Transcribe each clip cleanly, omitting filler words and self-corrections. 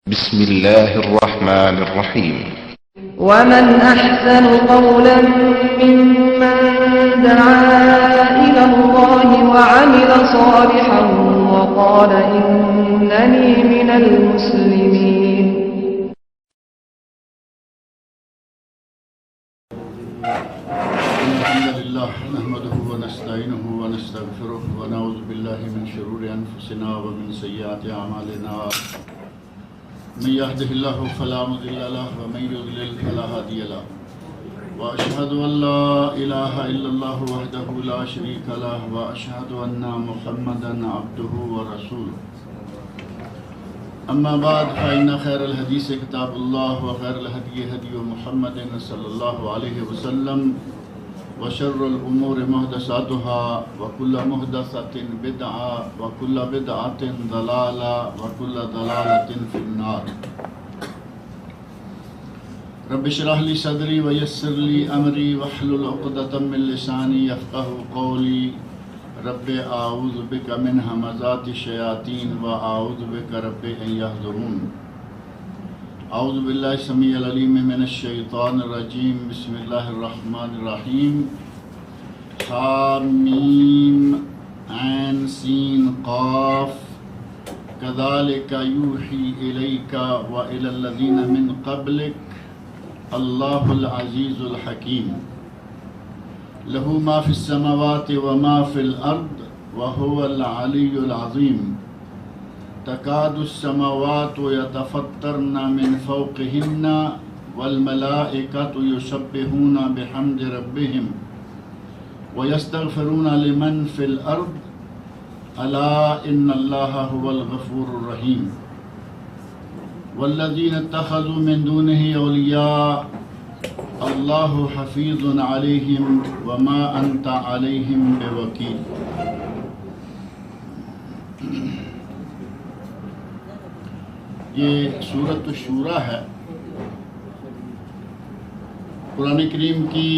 بسم الله الرحمن الرحيم. ومن أحسن قولا ممن دعا إلى الله وعمل صالحا وقال إنني من المسلمين. الحمد لله نحمده ونستعينه ونستغفره ونعوذ بالله من شرور أنفسنا ومن سيئات أعمالنا. من يهده الله فلا مضل له ومن يضلل فلا هادي له. وأشهد أن لا إله إلا الله وحده لا شريك له وأشهد أن محمدا عبده ورسوله. أما بعد فإن خير الحديث كتاب الله وخير الهدي هدي محمد صلى الله عليه وسلم وشر الأمور محدثاتها وكل محدثة بدعة وكل بدعة ضلالة وكل ضلالة في النار. رب اشرح لي صدري ويسر لي أمري واحلل عقدة من لساني يفقهوا قولي. رب اعوذ بک من همزات الشیاطین واعوذ بک رب ان یحضرون. اعوذ باللہ السمیع العلیم من الشیطان الرجیم. بسم اللہ الرحمن الرحیم. حامیم عین سین قاف کذالک یوحی الیک وإلی الذین من قبلک اللہ العزیز الحکیم. له ما في السماوات وما في الأرض وهو العلي العظيم. تكاد السماوات يتفطرن من فوقهن والملائكة يسبحون بحمد ربهم ويستغفرون لمن في الأرض ألا إن الله هو الغفور الرحيم. والذين اتخذوا من دونه أولياء اللہ حفیظ علیہم وما انت علیہم بوکیل. یہ سورۃ الشورى ہے، قرآن کریم کی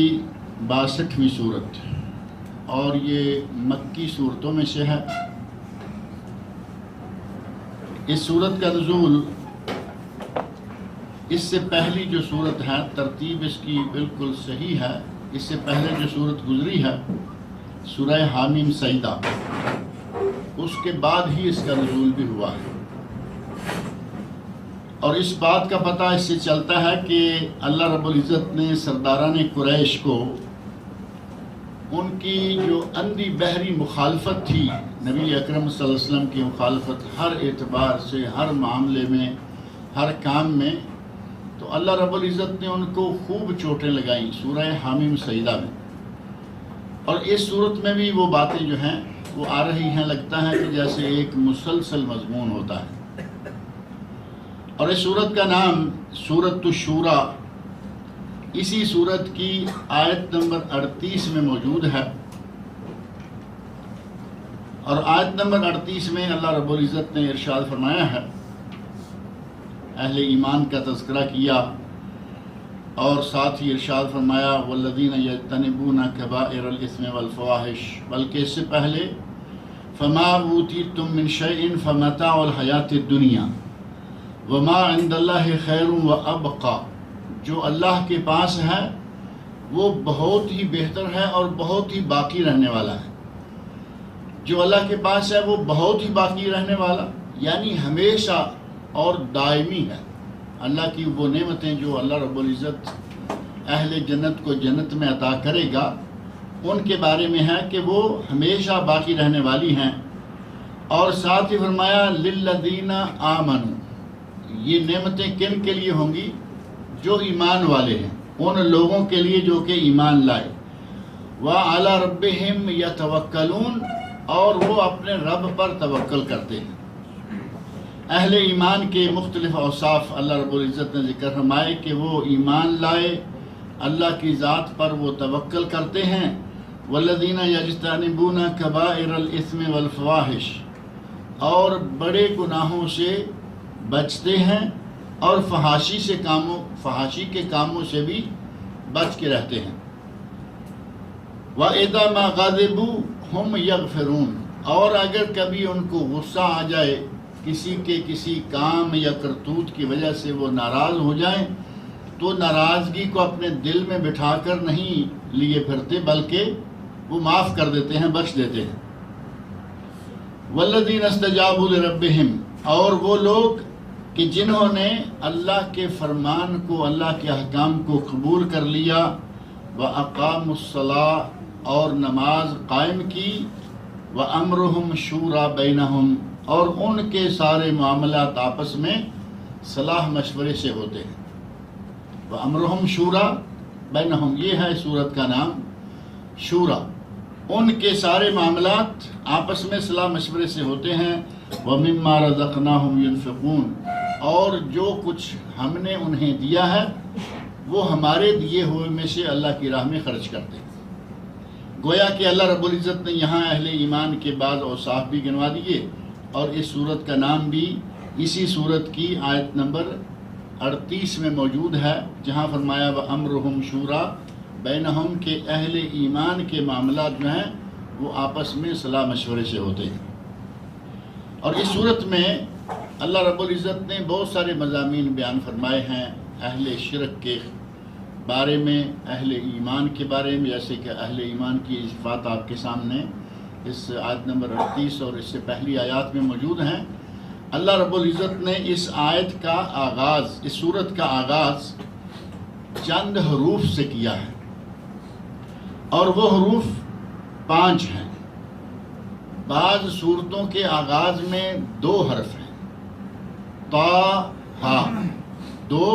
62ویں سورت اور یہ مکی صورتوں میں سے ہے. اس سورت کا نزول اس سے پہلی جو صورت ہے، ترتیب اس کی بالکل صحیح ہے. اس سے پہلے جو صورت گزری ہے سورہ حامیم سجدہ، اس کے بعد ہی اس کا نزول بھی ہوا ہے. اور اس بات کا پتہ اس سے چلتا ہے کہ اللہ رب العزت نے سرداران قریش کو ان کی جو اندھی بہری مخالفت تھی، نبی اکرم صلی اللہ علیہ وسلم کی مخالفت ہر اعتبار سے، ہر معاملے میں، ہر کام میں، تو اللہ رب العزت نے ان کو خوب چوٹیں لگائیں سورہ حامیم سجدہ میں. اور اس صورت میں بھی وہ باتیں جو ہیں وہ آ رہی ہیں. لگتا ہے کہ جیسے ایک مسلسل مضمون ہوتا ہے. اور اس صورت کا نام سورۃ الشورى اسی صورت کی آیت نمبر 38 میں موجود ہے. اور آیت نمبر 38 میں اللہ رب العزت نے ارشاد فرمایا ہے، اہل ایمان کا تذکرہ کیا اور ساتھ ہی ارشاد فرمایا والذین یجتنبون کبائر الاثم والفواحش. بلکہ اس سے پہلے فما اوتیتم من شیء فمتاع الحیات الدنیا وما عند اللہ خیر وابقی. جو اللہ کے پاس ہے وہ بہت ہی بہتر ہے اور بہت ہی باقی رہنے والا ہے. جو اللہ کے پاس ہے وہ بہت ہی باقی رہنے والا یعنی ہمیشہ اور دائمی ہے. اللہ کی وہ نعمتیں جو اللہ رب العزت اہل جنت کو جنت میں عطا کرے گا ان کے بارے میں ہے کہ وہ ہمیشہ باقی رہنے والی ہیں. اور ساتھ ہی فرمایا للذین آمنوا. یہ نعمتیں کن کے لیے ہوں گی؟ جو ایمان والے ہیں، ان لوگوں کے لیے جو کہ ایمان لائے. وعلی ربہم یتوکلون. اور وہ اپنے رب پر توکل کرتے ہیں. اہل ایمان کے مختلف اوصاف اللہ رب العزت نے ذکر فرمائے کہ وہ ایمان لائے، اللہ کی ذات پر وہ توکل کرتے ہیں. والذین یجتنبون کبائر الاثم والفواحش. اور بڑے گناہوں سے بچتے ہیں اور فحاشی کے کاموں سے بھی بچ کے رہتے ہیں. وَإِذَا مَا غَضِبُوا هُمْ يَغْفِرُونَ. اور اگر کبھی ان کو غصہ آ جائے کسی کے کسی کام یا کرتوت کی وجہ سے وہ ناراض ہو جائیں تو ناراضگی کو اپنے دل میں بٹھا کر نہیں لیے پھرتے، بلکہ وہ معاف کر دیتے ہیں، بخش دیتے ہیں۔ والذین استجابوا لربہم، اور وہ لوگ کہ جنہوں نے اللہ کے فرمان کو، اللہ کے احکام کو قبول کر لیا، وَأَقَامُوا الصَّلَاةَ، اور نماز قائم کی، وَأَمْرُهُمْ شُورَى بَيْنَهُمْ، اور ان کے سارے معاملات آپس میں صلاح مشورے سے ہوتے ہیں۔ وَأَمْرُهُمْ شُورَى بَيْنَهُمْ، یہ ہے سورت کا نام شورا، ان کے سارے معاملات آپس میں صلاح مشورے سے ہوتے ہیں۔ وَمِمَّا رَزَقْنَاهُمْ يُنْفِقُونَ، اور جو کچھ ہم نے انہیں دیا ہے وہ ہمارے دیے ہوئے میں سے اللہ کی راہ میں خرچ کرتے ہیں۔ گویا کہ اللہ رب العزت نے یہاں اہل ایمان کے بعض اوصاف بھی گنوا دیے، اور اس صورت کا نام بھی اسی صورت کی آیت نمبر 38 میں موجود ہے، جہاں فرمایا وَأَمْرُهُمْ شُورَى بَيْنَهُمْ، کہ اہل ایمان کے معاملات جو ہیں وہ آپس میں صلاح مشورے سے ہوتے ہیں۔ اور اس صورت میں اللہ رب العزت نے بہت سارے مضامین بیان فرمائے ہیں اہل شرک کے بارے میں، اہل ایمان کے بارے میں، جیسے کہ اہل ایمان کی صفات آپ کے سامنے اس آیت نمبر 38 اور اس سے پہلی آیات میں موجود ہیں۔ اللہ رب العزت نے اس آیت کا آغاز، اس صورت کا آغاز چند حروف سے کیا ہے، اور وہ حروف 5 ہیں۔ بعض صورتوں کے آغاز میں 2 حرف ہیں، تا ہا 2،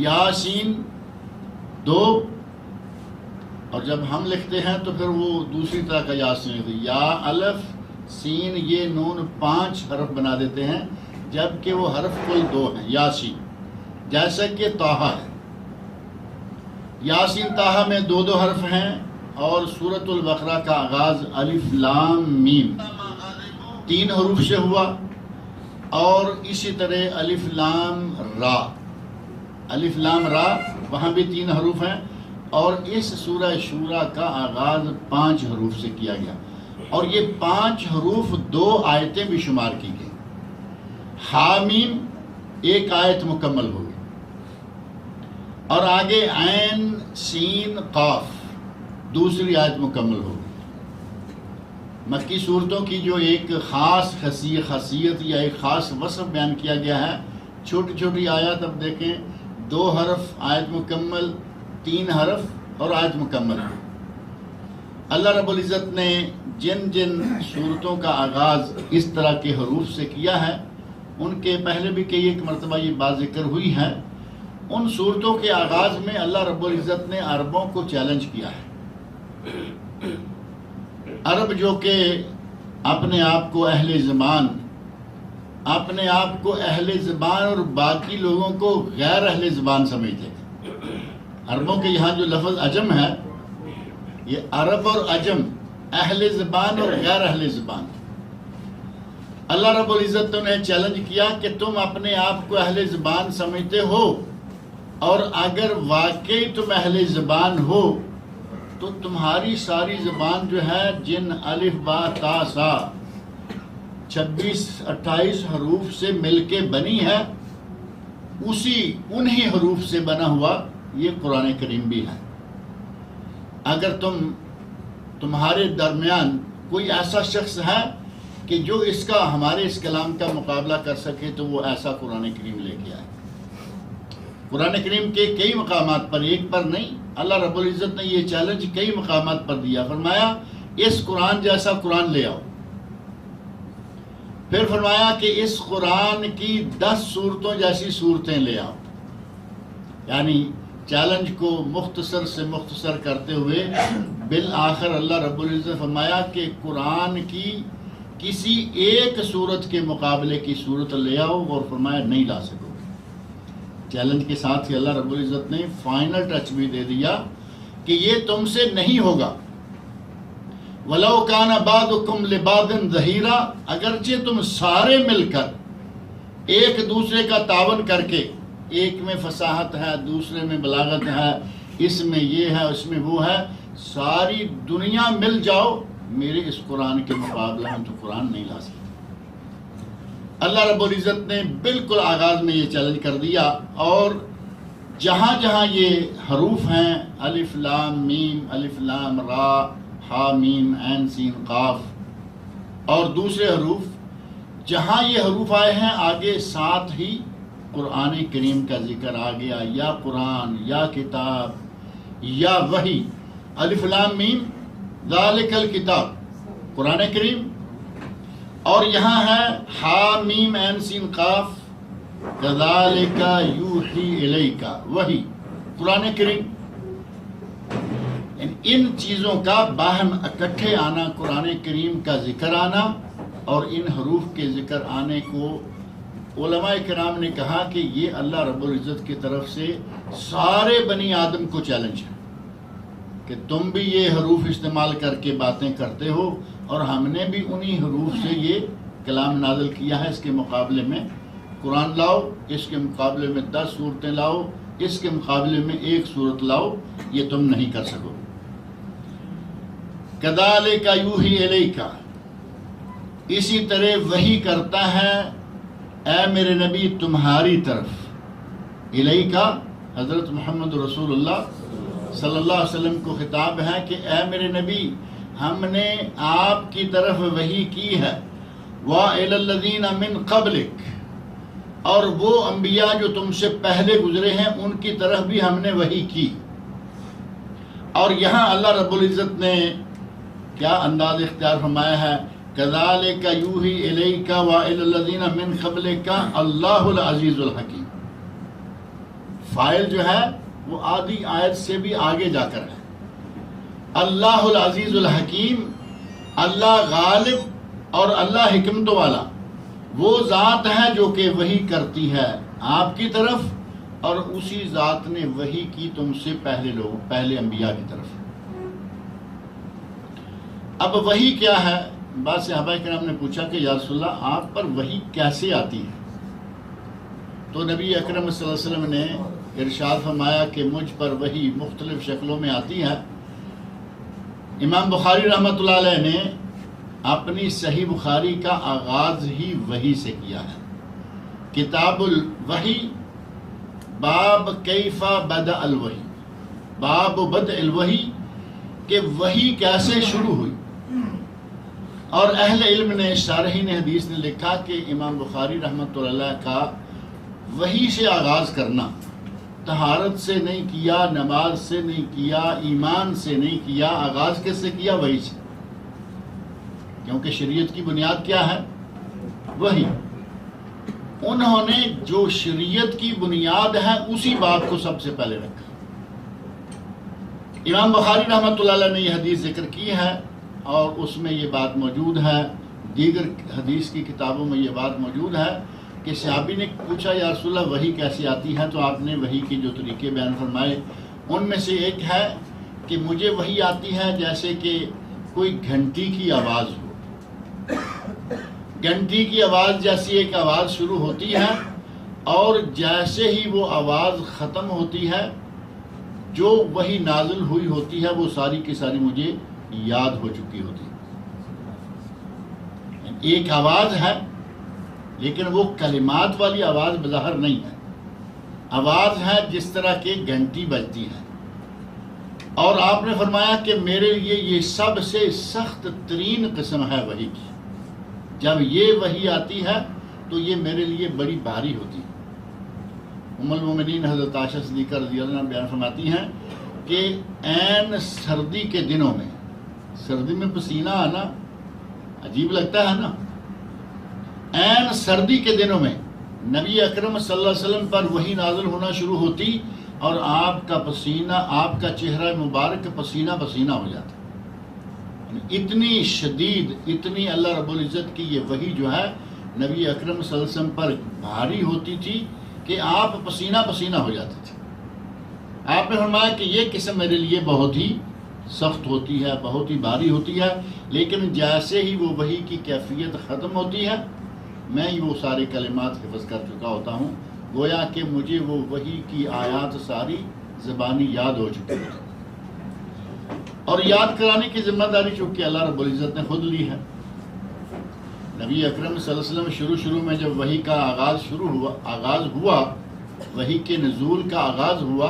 یاسین 2، اور جب ہم لکھتے ہیں تو پھر وہ دوسری طرح کا یاسین ہوتی ہے، یا الف سین یہ نون 5 حرف بنا دیتے ہیں، جبکہ وہ حرف کل 2 ہیں یاسین، جیسا کہ طٰہٰ ہے۔ یاسین طٰہٰ میں 2 حرف ہیں، اور سورۃ البقرہ کا آغاز الف لام میم 3 حروف سے ہوا، اور اسی طرح الف لام را، الف لام را وہاں بھی 3 حروف ہیں، اور اس سورہ شورا کا آغاز 5 حروف سے کیا گیا، اور یہ 5 حروف 2 آیتیں بھی شمار کی گئی۔ حامیم 1 آیت مکمل ہوگی، اور آگے عین سین قاف دوسری آیت مکمل ہوگی۔ مکی صورتوں کی جو ایک خاص خاصیت یا ایک خاص وصف بیان کیا گیا ہے، چھوٹی چھوٹی آیات، اب دیکھیں 2 حرف آیت مکمل، 3 حرف اور آیت مکمل۔ اللہ رب العزت نے جن جن صورتوں کا آغاز اس طرح کے حروف سے کیا ہے، ان کے پہلے بھی کئی ایک مرتبہ یہ بات ذکر ہوئی ہے، ان صورتوں کے آغاز میں اللہ رب العزت نے عربوں کو چیلنج کیا ہے۔ عرب جو کہ اپنے آپ کو اہل زبان، اپنے آپ کو اہل زبان اور باقی لوگوں کو غیر اہل زبان سمجھتے ہیں۔ عربوں کے یہاں جو لفظ عجم ہے، یہ عرب اور عجم، اہل زبان اور غیر اہل زبان۔ اللہ رب العزت نے چیلنج کیا کہ تم اپنے آپ کو اہل زبان سمجھتے ہو، اور اگر واقعی تم اہل زبان ہو تو تمہاری ساری زبان جو ہے جن الف با تا سا 26-28 حروف سے مل کے بنی ہے، انہی حروف سے بنا ہوا یہ قرآن کریم بھی ہے۔ اگر تمہارے درمیان کوئی ایسا شخص ہے کہ جو اس کا ہمارے اس کلام کا مقابلہ کر سکے تو وہ ایسا قرآن کریم لے کے آئے۔ قرآن کریم کے کئی مقامات پر، ایک پر نہیں، اللہ رب العزت نے یہ چیلنج کئی مقامات پر دیا، فرمایا اس قرآن جیسا قرآن لے آؤ، پھر فرمایا کہ اس قرآن کی 10 صورتوں جیسی صورتیں لے آؤ۔ یعنی چیلنج کو مختصر سے مختصر کرتے ہوئے بالآخر اللہ رب العزت نے فرمایا کہ قرآن کی کسی ایک صورت کے مقابلے کی صورت لے آؤ، اور فرمایا نہیں لا سکو۔ چیلنج کے ساتھ ہی اللہ رب العزت نے فائنل ٹچ بھی دے دیا کہ یہ تم سے نہیں ہوگا۔ وَلَوْ كَانَ بَعْضُكُمْ لِبَعْضٍ ظَهِيرًا، اگرچہ تم سارے مل کر ایک دوسرے کا تعاون کر کے، ایک میں فصاحت ہے، دوسرے میں بلاغت ہے، اس میں یہ ہے، اس میں وہ ہے، ساری دنیا مل جاؤ، میرے اس قرآن کے مقابلہ میں تو قرآن نہیں لا سکتے۔ اللہ رب العزت نے بالکل آغاز میں یہ چیلنج کر دیا، اور جہاں جہاں یہ حروف ہیں الف لام میم، الف لام را، ہا میم عین سین قاف، اور دوسرے حروف، جہاں یہ حروف آئے ہیں آگے ساتھ ہی قرآن کریم کا ذکر آ گیا، یا قرآن، یا کتاب، یا وحی۔ الف لام میم ذالک الکتاب قرآن کریم، اور یہاں ہے ہا میم عین سین قاف کذالک یوحی الیک وحی قرآن کریم۔ ان چیزوں کا باہم اکٹھے آنا، قرآن کریم کا ذکر آنا اور ان حروف کے ذکر آنے کو علماء کرام نے کہا کہ یہ اللہ رب العزت کی طرف سے سارے بنی آدم کو چیلنج ہے کہ تم بھی یہ حروف استعمال کر کے باتیں کرتے ہو، اور ہم نے بھی انہی حروف سے یہ کلام نازل کیا ہے۔ اس کے مقابلے میں قرآن لاؤ، اس کے مقابلے میں 10 صورتیں لاؤ، اس کے مقابلے میں 1 صورت لاؤ، یہ تم نہیں کر سکو۔ کذالک یوحی الیک، اسی طرح وحی کرتا ہے اے میرے نبی تمہاری طرف۔ الیک حضرت محمد رسول اللہ صلی اللہ علیہ وسلم کو خطاب ہے کہ اے میرے نبی، ہم نے آپ کی طرف وحی کی ہے، وَإِلَى الَّذِينَ مِن قَبْلِكَ، اور وہ انبیاء جو تم سے پہلے گزرے ہیں ان کی طرف بھی ہم نے وحی کی۔ اور یہاں اللہ رب العزت نے کیا انداز اختیار فرمایا ہے، کذالک یوحی الیک وَإِلَى الَّذِينَ مِن قَبْلِكَ اللہ العزیز الحکیم۔ فائل جو ہے وہ آدھی آیت سے بھی آگے جا کر ہے۔ اللہ العزیز الحکیم، اللہ غالب اور اللہ حکمت والا، وہ ذات ہے جو کہ وحی کرتی ہے آپ کی طرف، اور اسی ذات نے وحی کی تم سے پہلے انبیاء کی طرف۔ اب وحی کیا ہے؟ بعض صحابہ کرام نے پوچھا کہ یا رسول اللہ آپ پر وحی کیسے آتی ہے؟ تو نبی اکرم صلی اللہ علیہ وسلم نے ارشاد فرمایا کہ مجھ پر وحی مختلف شکلوں میں آتی ہے۔ امام بخاری رحمۃ اللہ علیہ نے اپنی صحیح بخاری کا آغاز ہی وحی سے کیا ہے۔ کتاب الوحی، باب کیف بدأ الوحی، باب بدء الوحی، کہ وحی کیسے شروع ہوئی۔ اور اہل علم نے، شارحین حدیث نے لکھا کہ امام بخاری رحمۃ اللہ کا وحی سے آغاز کرنا طہارت سے نہیں کیا، نماز سے نہیں کیا، ایمان سے نہیں کیا، آغاز کس سے کیا؟ وحی سے، کیونکہ شریعت کی بنیاد کیا ہے؟ وحی۔ انہوں نے جو شریعت کی بنیاد ہے اسی بات کو سب سے پہلے رکھا۔ امام بخاری رحمۃ اللہ علیہ نے یہ حدیث ذکر کی ہے، اور اس میں یہ بات موجود ہے، دیگر حدیث کی کتابوں میں یہ بات موجود ہے کہ صحابی نے پوچھا یا رسول اللہ وحی کیسی آتی ہے؟ تو آپ نے وحی کے جو طریقے بیان فرمائے ان میں سے ایک ہے کہ مجھے وحی آتی ہے جیسے کہ کوئی گھنٹی کی آواز ہو، گھنٹی کی آواز جیسی ایک آواز شروع ہوتی ہے، اور جیسے ہی وہ آواز ختم ہوتی ہے جو وحی نازل ہوئی ہوتی ہے وہ ساری کی ساری مجھے یاد ہو چکی ہوتی ہے۔ ایک آواز ہے لیکن وہ کلمات والی آواز بظاہر نہیں ہے، آواز ہے جس طرح کہ گھنٹی بجتی ہے۔ اور آپ نے فرمایا کہ میرے لیے یہ سب سے سخت ترین قسم ہے وحی کی، جب یہ وحی آتی ہے تو یہ میرے لیے بڑی بھاری ہوتی ہے۔ ام المومنین حضرت عائشہ صدیقہ رضی اللہ عنہا بیان فرماتی ہیں کہ عین سردی کے دنوں میں، سردی میں پسینہ آنا عجیب لگتا ہے نا، عین سردی کے دنوں میں نبی اکرم صلی اللہ علیہ وسلم پر وحی نازل ہونا شروع ہوتی اور آپ کا پسینہ، آپ کا چہرہ مبارک پسینہ پسینہ ہو جاتا۔ اتنی شدید، اتنی اللہ رب العزت کی یہ وحی جو ہے نبی اکرم صلی اللہ علیہ وسلم پر بھاری ہوتی تھی کہ آپ پسینہ پسینہ ہو جاتے تھے۔ آپ نے فرمایا کہ یہ قسم میرے لیے بہت ہی سخت ہوتی ہے، بہت ہی بھاری ہوتی ہے، لیکن جیسے ہی وہ وحی کی کیفیت ختم ہوتی ہے میں وہ سارے کلمات حفظ کر چکا ہوتا ہوں، گویا کہ مجھے وہ وحی کی آیات ساری زبانی یاد ہو چکی ہے۔ اور یاد کرانے کی ذمہ داری چونکہ اللہ رب العزت نے خود لی ہے، نبی اکرم صلی اللہ علیہ وسلم شروع میں جب وحی کا آغاز ہوا وحی کے نزول کا آغاز ہوا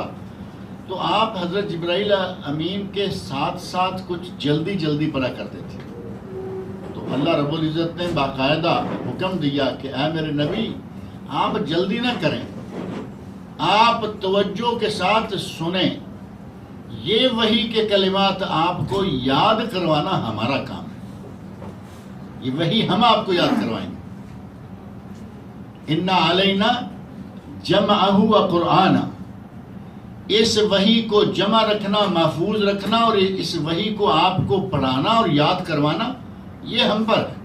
تو آپ حضرت جبرائیل امین کے ساتھ ساتھ کچھ جلدی پڑھا کرتے تھے. تو اللہ رب العزت نے باقاعدہ حکم دیا کہ اے میرے نبی آپ جلدی نہ کریں، آپ توجہ کے ساتھ سنیں، یہ وحی کے کلمات آپ کو یاد کروانا ہمارا کام ہے، یہ وحی ہم آپ کو یاد کروائیں گے. اِنَّ عَلَيْنَا جَمْعَهُ وَقُرْآنَ، اس وحی کو جمع رکھنا، محفوظ رکھنا اور اس وحی کو آپ کو پڑھانا اور یاد کروانا یہ ہم پر ہے.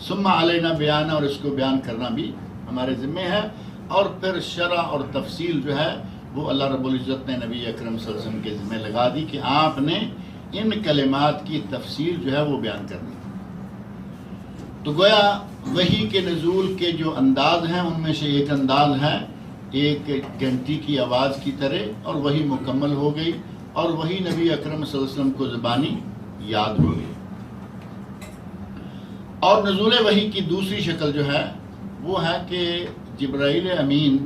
ثم علینا بیانہ، اور اس کو بیان کرنا بھی ہمارے ذمہ ہے. اور پھر شرح اور تفصیل جو ہے وہ اللہ رب العزت نے نبی اکرم صلی اللہ علیہ وسلم کے ذمہ لگا دی کہ آپ نے ان کلمات کی تفصیل جو ہے وہ بیان کرنی. تو گویا وحی کے نزول کے جو انداز ہیں ان میں سے ایک انداز ہے ایک گھنٹی کی آواز کی طرح، اور وہی مکمل ہو گئی اور وہی نبی اکرم صلی اللہ علیہ وسلم کو زبانی یاد ہو گئی. اور نزول وحی کی دوسری شکل جو ہے وہ ہے کہ جبرائیل امین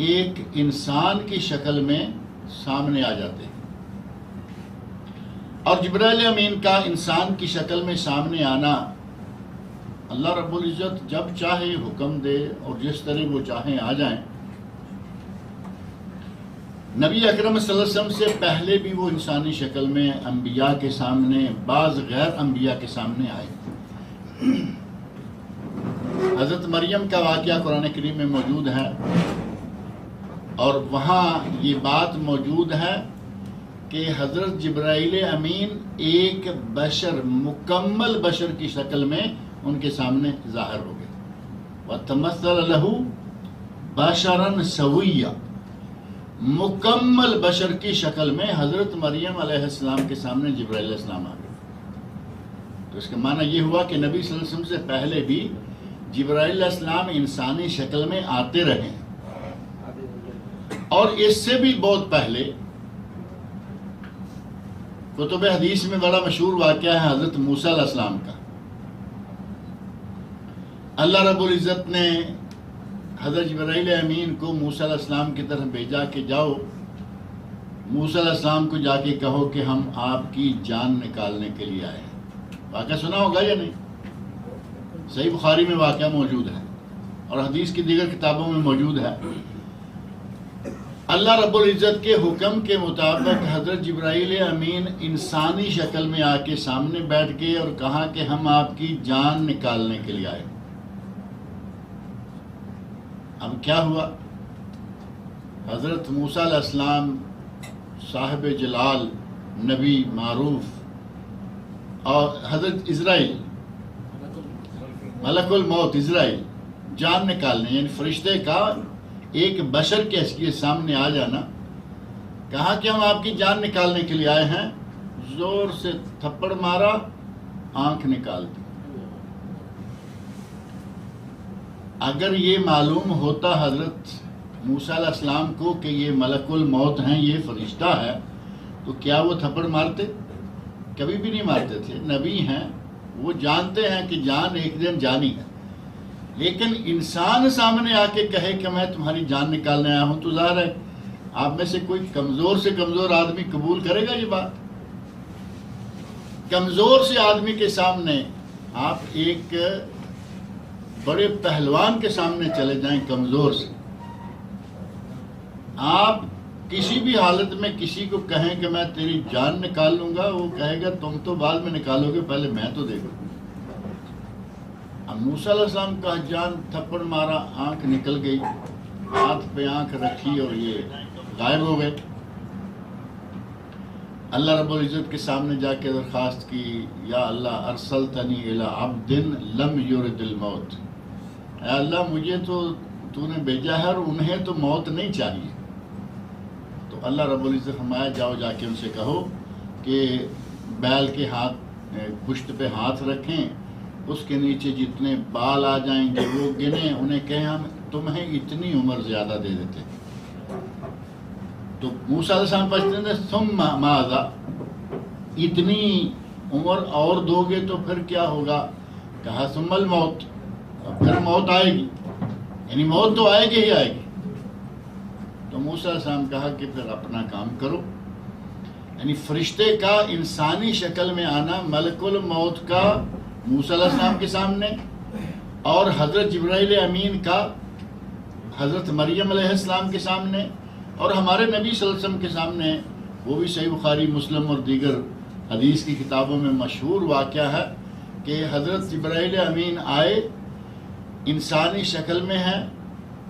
ایک انسان کی شکل میں سامنے آ جاتے ہیں. اور جبرائیل امین کا انسان کی شکل میں سامنے آنا اللہ رب العزت جب چاہے حکم دے اور جس طرح وہ چاہیں آ جائیں. نبی اکرم صلی اللہ علیہ وسلم سے پہلے بھی وہ انسانی شکل میں انبیاء کے سامنے، بعض غیر انبیاء کے سامنے آئے. حضرت مریم کا واقعہ قرآن کریم میں موجود ہے اور وہاں یہ بات موجود ہے کہ حضرت جبرائیل امین ایک بشر، مکمل بشر کی شکل میں ان کے سامنے ظاہر ہو گئے. وَتَمَثَّلَ لَهُ بَشَرًا سَوِيًّا، مکمل بشر کی شکل میں حضرت مریم علیہ السلام کے سامنے جبرائیل علیہ السلام آ گئے. تو اس کا معنی یہ ہوا کہ نبی صلی اللہ علیہ وسلم سے پہلے بھی جبرائیل علیہ السلام انسانی شکل میں آتے رہے. اور اس سے بھی بہت پہلے کتب حدیث میں بڑا مشہور واقعہ ہے حضرت موسیٰ علیہ السلام کا. اللہ رب العزت نے حضرت جبرائیل امین کو موسیٰ علیہ السلام کی طرف بھیجا کہ جاؤ موسیٰ علیہ السلام کو جا کے کہو کہ ہم آپ کی جان نکالنے کے لیے آئے ہیں. واقعہ سنا ہوگا یا نہیں؟ صحیح بخاری میں واقعہ موجود ہے اور حدیث کی دیگر کتابوں میں موجود ہے. اللہ رب العزت کے حکم کے مطابق حضرت جبرائیل امین انسانی شکل میں آ کے سامنے بیٹھ گئے اور کہا کہ ہم آپ کی جان نکالنے کے لیے آئے. اب کیا ہوا؟ حضرت موسیٰ علیہ السلام صاحب جلال، نبی معروف، اور حضرت اسرائیل ملک الموت اسرائیل جان نکالنے، یعنی فرشتے کا ایک بشر کے حیثیت سامنے آ جانا، کہا کہ ہم آپ کی جان نکالنے کے لیے آئے ہیں. زور سے تھپڑ مارا، آنکھ نکال دی. اگر یہ معلوم ہوتا حضرت موسیٰ علیہ السلام کو کہ یہ ملک الموت ہیں، یہ فرشتہ ہے، تو کیا وہ تھپڑ مارتے؟ کبھی بھی نہیں مارتے تھے. نبی ہیں، وہ جانتے ہیں کہ جان ایک دن جانی ہے. لیکن انسان سامنے آ کے کہے کہ میں تمہاری جان نکالنے آیا ہوں، تو ظاہر ہے آپ میں سے کوئی کمزور سے کمزور آدمی قبول کرے گا یہ بات؟ کمزور سے آدمی کے سامنے آپ ایک بڑے پہلوان کے سامنے چلے جائیں کمزور سے، آپ کسی بھی حالت میں کسی کو کہیں کہ میں تیری جان نکال لوں گا، وہ کہے گا تم تو بعد میں نکالو گے، پہلے میں تو دیکھوں. اب موسیٰ علیہ السلام کا جان تھپڑ مارا، آنکھ نکل گئی، ہاتھ پہ آنکھ رکھی اور یہ غائب ہو گئے. اللہ رب العزت کے سامنے جا کے درخواست کی، یا اللہ ارسلتنی الی عبد لم یرد الموت، اے اللہ مجھے تو نے بھیجا ہے اور انہیں تو موت نہیں چاہیے. تو اللہ رب العزت فرمایا جاؤ جا کے ان سے کہو کہ بیل کے پشت پہ ہاتھ رکھیں، اس کے نیچے جتنے بال آ جائیں گے وہ گنیں، انہیں کہیں ہم تمہیں اتنی عمر زیادہ دے دیتے. تو موسیٰ علیہ السلام پوچھتے ہیں ثم ماذا، اتنی عمر اور دو گے تو پھر کیا ہوگا؟ کہا ثم الموت، اب پھر موت آئے گی، یعنی موت تو آئے گی ہی آئے گی۔ تو موسیٰ علیہ السلام کہا کہ پھر اپنا کام کرو، یعنی فرشتے کا انسانی شکل میں آنا ملک الموت کا موسیٰ علیہ السلام کے سامنے، اور حضرت جبرائیل امین کا حضرت مریم علیہ السلام کے سامنے، اور ہمارے نبی صلی اللہ علیہ وسلم کے سامنے، وہ بھی صحیح بخاری، مسلم اور دیگر حدیث کی کتابوں میں مشہور واقعہ ہے کہ حضرت جبرائیل امین آئے، انسانی شکل میں ہے،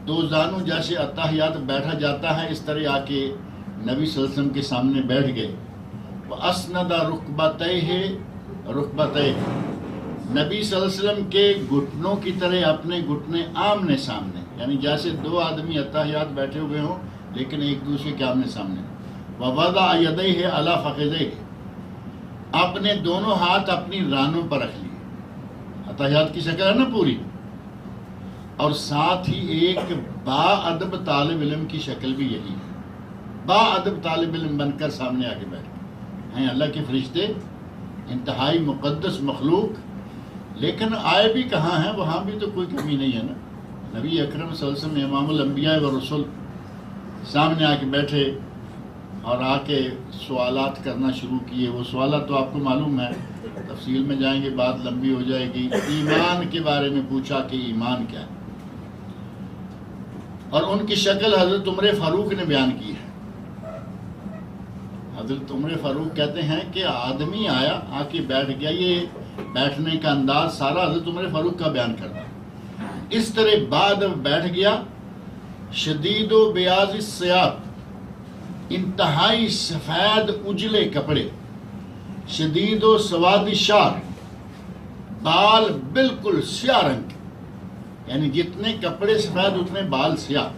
دو زانوں جیسے اتحیات بیٹھا جاتا ہے اس طرح آ کے نبی صلی اللہ علیہ وسلم کے سامنے بیٹھ گئے۔ وَأَسْنَدَ رُكْبَتَيْهِ رُكْبَتَيْهِ، نبی صلی اللہ علیہ وسلم کے گھٹنوں کی طرح اپنے گھٹنے آمنے سامنے، یعنی جیسے دو آدمی اتحیات بیٹھے ہوئے ہوں لیکن ایک دوسرے کے آمنے سامنے۔ وَوَضَعَ يَدَيْهِ عَلَى فَخِذَيْهِ، اپنے دونوں ہاتھ اپنی رانوں پر رکھ لیے، اتحیات کی شکل ہے نا پوری، اور ساتھ ہی ایک با ادب طالب علم کی شکل بھی یہی ہے، با ادب طالب علم بن کر سامنے آ کے بیٹھے ہیں اللہ کے فرشتے، انتہائی مقدس مخلوق، لیکن آئے بھی کہاں ہیں، وہاں بھی تو کوئی کمی نہیں ہے نا۔ نبی اکرم صلی اللہ علیہ وسلم امام الانبیاء والرسل سامنے آ کے بیٹھے اور آ کے سوالات کرنا شروع کیے۔ وہ سوالات تو آپ کو معلوم ہے، تفصیل میں جائیں گے بات لمبی ہو جائے گی۔ ایمان کے بارے میں پوچھا کہ ایمان کیا ہے، اور ان کی شکل حضرت عمر فاروق نے بیان کی ہے۔ حضرت عمر فاروق کہتے ہیں کہ آدمی آیا، آ کے بیٹھ گیا، یہ بیٹھنے کا انداز سارا حضرت عمر فاروق کا بیان کرتا ہے۔ اس طرح بعد بیٹھ گیا، شدید و بیاض الثیاب، انتہائی سفید اجلے کپڑے، شدید و سواد الشعر، بال بالکل سیاہ رنگ کے، یعنی جتنے کپڑے سفید اتنے بال سیاہ۔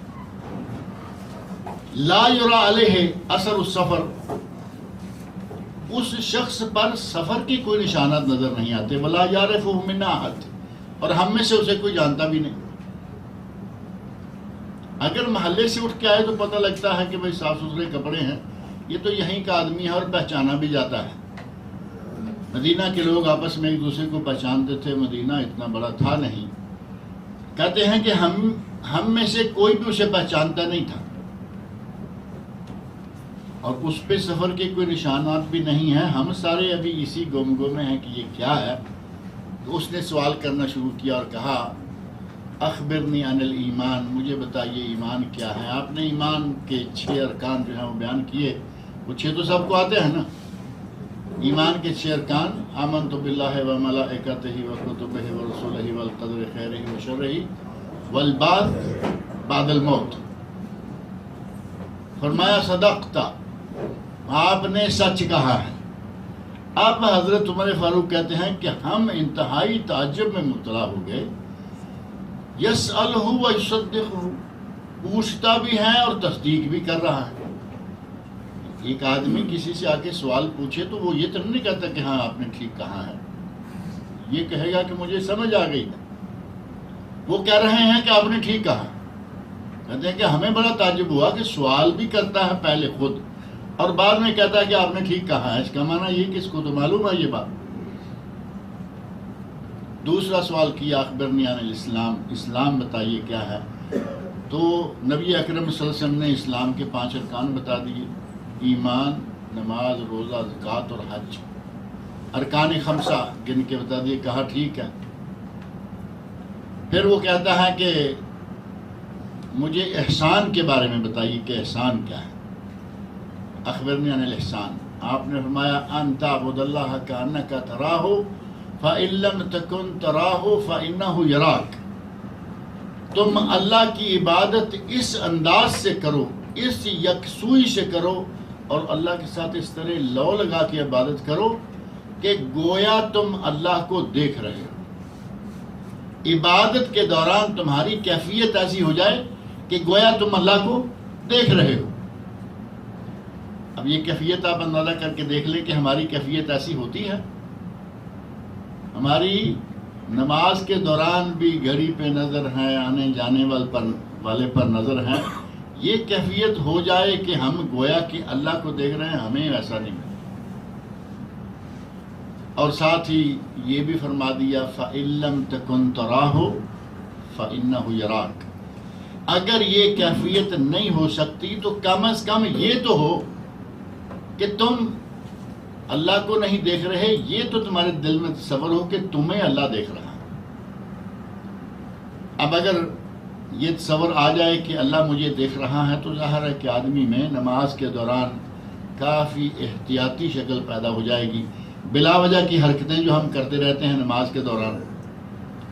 لا یرا علیہ اثر السفر، اس شخص پر سفر کی کوئی نشانات نظر نہیں آتے۔ ولا یعرفہ منا احد، اور ہم میں سے اسے کوئی جانتا بھی نہیں۔ اگر محلے سے اٹھ کے آئے تو پتہ لگتا ہے کہ بھائی صاف ستھرے کپڑے ہیں، یہ تو یہیں کا آدمی ہے، اور پہچانا بھی جاتا ہے۔ مدینہ کے لوگ آپس میں ایک دوسرے کو پہچانتے تھے، مدینہ اتنا بڑا تھا نہیں۔ کہتے ہیں کہ ہم میں سے کوئی بھی اسے پہچانتا نہیں تھا، اور اس پہ سفر کے کوئی نشانات بھی نہیں ہیں۔ ہم سارے ابھی اسی گم میں ہیں کہ یہ کیا ہے۔ تو اس نے سوال کرنا شروع کیا اور کہا اخبرنی عن الایمان، مجھے بتائیے ایمان کیا ہے۔ آپ نے ایمان کے 6 ارکان جو ہیں وہ بیان کیے، وہ 6 تو سب کو آتے ہیں نا۔ ایمان کے 6 ارکان، آمنت باللہ وملائکتہ وکتبہ ورسلہ والقدر خیرہ وشرہ والبعث بعد الموت۔ فرمایا صدقت، آپ نے سچ کہا ہے۔ اب حضرت عمر فاروق کہتے ہیں کہ ہم انتہائی تعجب میں مبتلا ہو گئے۔ یسألہ ویصدقہ، پوچھتا بھی ہے اور تصدیق بھی کر رہا ہے۔ ایک آدمی کسی سے آ کے سوال پوچھے تو وہ یہ تو نہیں کہتا کہ ہاں آپ نے ٹھیک کہا ہے، یہ کہے گا کہ مجھے سمجھ آ گئی ہے۔ وہ کہہ رہے ہیں کہ آپ نے ٹھیک کہا، کہتے ہیں کہ ہمیں بڑا تعجب ہوا کہ سوال بھی کرتا ہے پہلے خود، اور بعد میں کہتا ہے کہ آپ نے ٹھیک کہا ہے۔ اس کا معنی یہ کہ اس کو تو معلوم ہے یہ بات۔ دوسرا سوال کیا اخبرنی عن الاسلام، اسلام بتائیے کیا ہے۔ تو نبی اکرم صلی اللہ علیہ وسلم نے اسلام کے 5 ارکان بتا دیے، ایمان، نماز، روزہ، زکوٰۃ اور حج۔ ارکان 5 گن کے بتا دیے، کہا ٹھیک ہے۔ پھر وہ کہتا ہے کہ مجھے احسان کے بارے میں بتائیے کہ احسان کیا ہے۔ اخبرنی عن الاحسان، آپ نے فرمایا ان تعبد اللہ کأنک تراہ فإن لم تکن تراہ فإنہ یراک، تم اللہ کی عبادت اس انداز سے کرو، اس یکسوئی سے کرو، اور اللہ کے ساتھ اس طرح لو لگا کے عبادت کرو کہ گویا تم اللہ کو دیکھ رہے ہو۔ عبادت کے دوران تمہاری کیفیت ایسی ہو جائے کہ گویا تم اللہ کو دیکھ رہے ہو۔ اب یہ کیفیت آپ اندازہ کر کے دیکھ لیں کہ ہماری کیفیت ایسی ہوتی ہے۔ ہماری نماز کے دوران بھی گھڑی پہ نظر ہے، آنے جانے والے پر نظر ہے۔ یہ کیفیت ہو جائے کہ ہم گویا کہ اللہ کو دیکھ رہے ہیں، ہمیں ایسا نہیں ملتا۔ اور ساتھ ہی یہ بھی فرما دیا فَإِن لَّمْ تَكُن تَرَاهُ فَإِنَّهُ يَرَاكَ، اگر یہ کیفیت نہیں ہو سکتی تو کم از کم یہ تو ہو کہ تم اللہ کو نہیں دیکھ رہے، یہ تو تمہارے دل میں تصور ہو کہ تمہیں اللہ دیکھ رہا ہے۔ اب اگر یہ تصور آ جائے کہ اللہ مجھے دیکھ رہا ہے تو ظاہر ہے کہ آدمی میں نماز کے دوران کافی احتیاطی شکل پیدا ہو جائے گی۔ بلا وجہ کی حرکتیں جو ہم کرتے رہتے ہیں نماز کے دوران،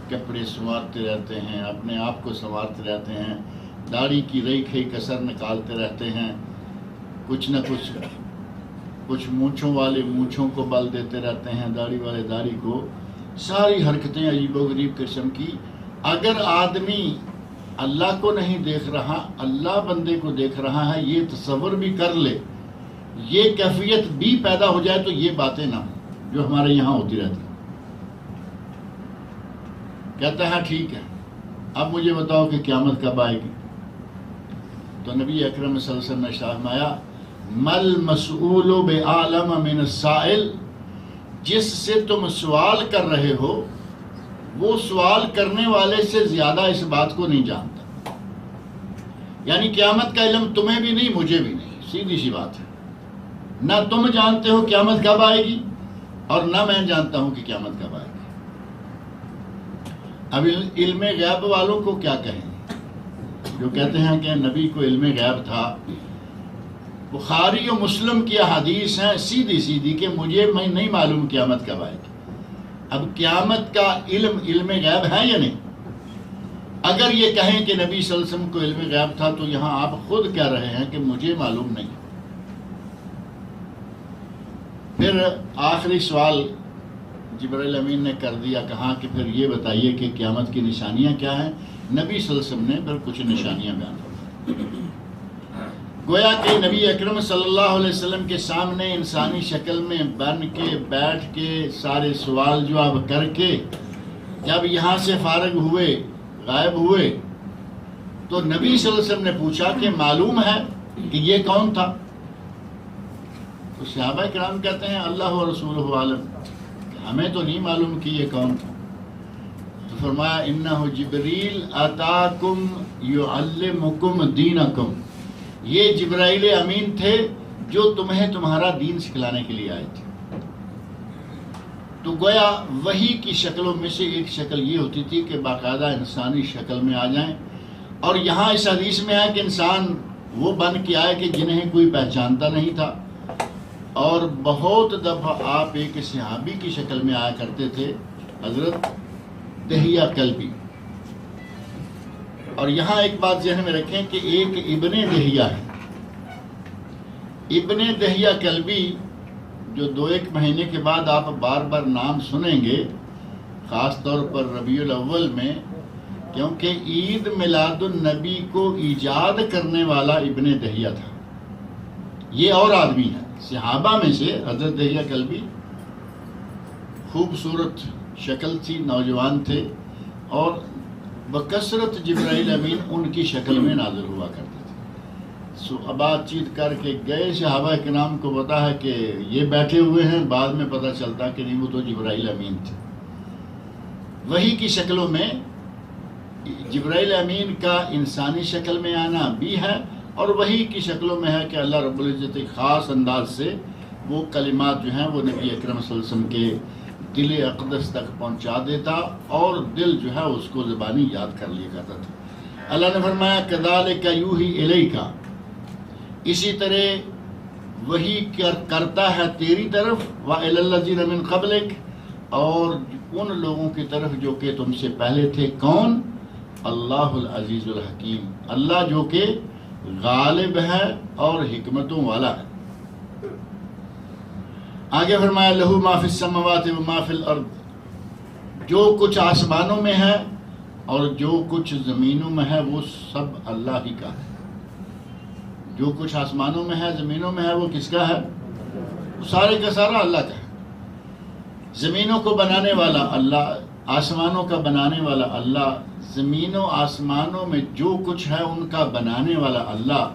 کپڑے سنوارتے رہتے ہیں، اپنے آپ کو سنوارتے رہتے ہیں، داڑھی کی رئی کھئی کسر نکالتے رہتے ہیں، کچھ نہ کچھ مونچھوں والے مونچھوں کو بل دیتے رہتے ہیں، داڑھی والے داڑھی کو، ساری حرکتیں عجیب و غریب قسم کی۔ اگر آدمی اللہ کو نہیں دیکھ رہا، اللہ بندے کو دیکھ رہا ہے، یہ تصور بھی کر لے، یہ کیفیت بھی پیدا ہو جائے تو یہ باتیں نہ ہوں جو ہمارے یہاں ہوتی رہتی۔ کہتا ہے ٹھیک ہے، اب مجھے بتاؤ کہ قیامت کب آئے گی؟ تو نبی اکرم صلی اللہ علیہ وسلم نے فرمایا مل مسئول بعالم من السائل، جس سے تم سوال کر رہے ہو وہ سوال کرنے والے سے زیادہ اس بات کو نہیں جانتا۔ یعنی قیامت کا علم تمہیں بھی نہیں مجھے بھی نہیں، سیدھی سی بات ہے۔ نہ تم جانتے ہو قیامت کب آئے گی اور نہ میں جانتا ہوں کہ قیامت کب آئے گی۔ اب علم غیب والوں کو کیا کہیں جو کہتے ہیں کہ نبی کو علم غیب تھا؟ بخاری و مسلم کی احادیث ہیں سیدھی سیدھی کہ مجھے میں نہیں معلوم قیامت کب آئے گی۔ اب قیامت کا علم غیب ہے یا نہیں؟ اگر یہ کہیں کہ نبی صلی اللہ علیہ وسلم کو علم غیب تھا تو یہاں آپ خود کہہ رہے ہیں کہ مجھے معلوم نہیں۔ پھر آخری سوال جبرائیل امین نے کر دیا، کہا کہ پھر یہ بتائیے کہ قیامت کی نشانیاں کیا ہیں؟ نبی صلی اللہ علیہ وسلم نے پھر کچھ نشانیاں بیان فرمائیں۔ گویا کہ نبی اکرم صلی اللہ علیہ وسلم کے سامنے انسانی شکل میں بن کے بیٹھ کے سارے سوال جواب کر کے جب یہاں سے فارغ ہوئے، غائب ہوئے، تو نبی صلی اللہ علیہ وسلم نے پوچھا کہ معلوم ہے کہ یہ کون تھا؟ تو صحابہ کرام کہتے ہیں اللہ و رسولہ عالم، ہمیں تو نہیں معلوم کہ یہ کون تھا۔ تو فرمایا انہ جبریل اتاکم یعلمکم دینکم، یہ جبرائیل امین تھے جو تمہیں تمہارا دین سکھلانے کے لیے آئے تھے۔ تو گویا وحی کی شکلوں میں سے ایک شکل یہ ہوتی تھی کہ باقاعدہ انسانی شکل میں آ جائیں، اور یہاں اس حدیث میں ہے کہ انسان وہ بن کے آئے کہ جنہیں کوئی پہچانتا نہیں تھا۔ اور بہت دفعہ آپ ایک صحابی کی شکل میں آیا کرتے تھے، حضرت دہیہ کلبی۔ اور یہاں ایک بات ذہن میں رکھیں کہ ایک ابن دہیہ ہے، ابن دہیہ کلبی جو 2-1 مہینے کے بعد آپ بار بار نام سنیں گے، خاص طور پر ربیع الاول میں، کیونکہ عید میلاد النبی کو ایجاد کرنے والا ابن دہیہ تھا۔ یہ اور آدمی ہے صحابہ میں سے، حضرت دہیہ کلبی خوبصورت شکل تھی، نوجوان تھے، اور بکثرت جبرائیل امین ان کی شکل میں نازل ہوا کرتے تھے۔ بات چیت کر کے گئے صحابہ کرام کو پتا ہے کہ یہ بیٹھے ہوئے ہیں، بعد میں پتہ چلتا کہ نہیں وہ تو جبرائیل امین تھے۔ وحی کی شکلوں میں جبرائیل امین کا انسانی شکل میں آنا بھی ہے، اور وحی کی شکلوں میں ہے کہ اللہ رب العزت خاص انداز سے وہ کلمات جو ہیں وہ نبی اکرم صلی اللہ علیہ وسلم کے دل اقدس تک پہنچا دیتا، اور دل جو ہے اس کو زبانی یاد کر لیا کرتا تھا۔ اللہ نے فرمایا کذالک یوحی الیک، اسی طرح وحی کرتا ہے تیری طرف، وإلی الذین من قبلک، اور ان لوگوں کی طرف جو کہ تم سے پہلے تھے۔ کون؟ اللہ العزیز الحکیم، اللہ جو کہ غالب ہے اور حکمتوں والا ہے۔ آگے فرمایا لہو ما فی السماوات و ما فی الارض، جو کچھ آسمانوں میں ہے اور جو کچھ زمینوں میں ہے وہ سب اللہ ہی کا ہے۔ جو کچھ آسمانوں میں ہے زمینوں میں ہے وہ کس کا ہے؟ سارے کا سارا اللہ کا ہے۔ زمینوں کو بنانے والا اللہ، آسمانوں کا بنانے والا اللہ، زمینوں آسمانوں میں جو کچھ ہے ان کا بنانے والا اللہ،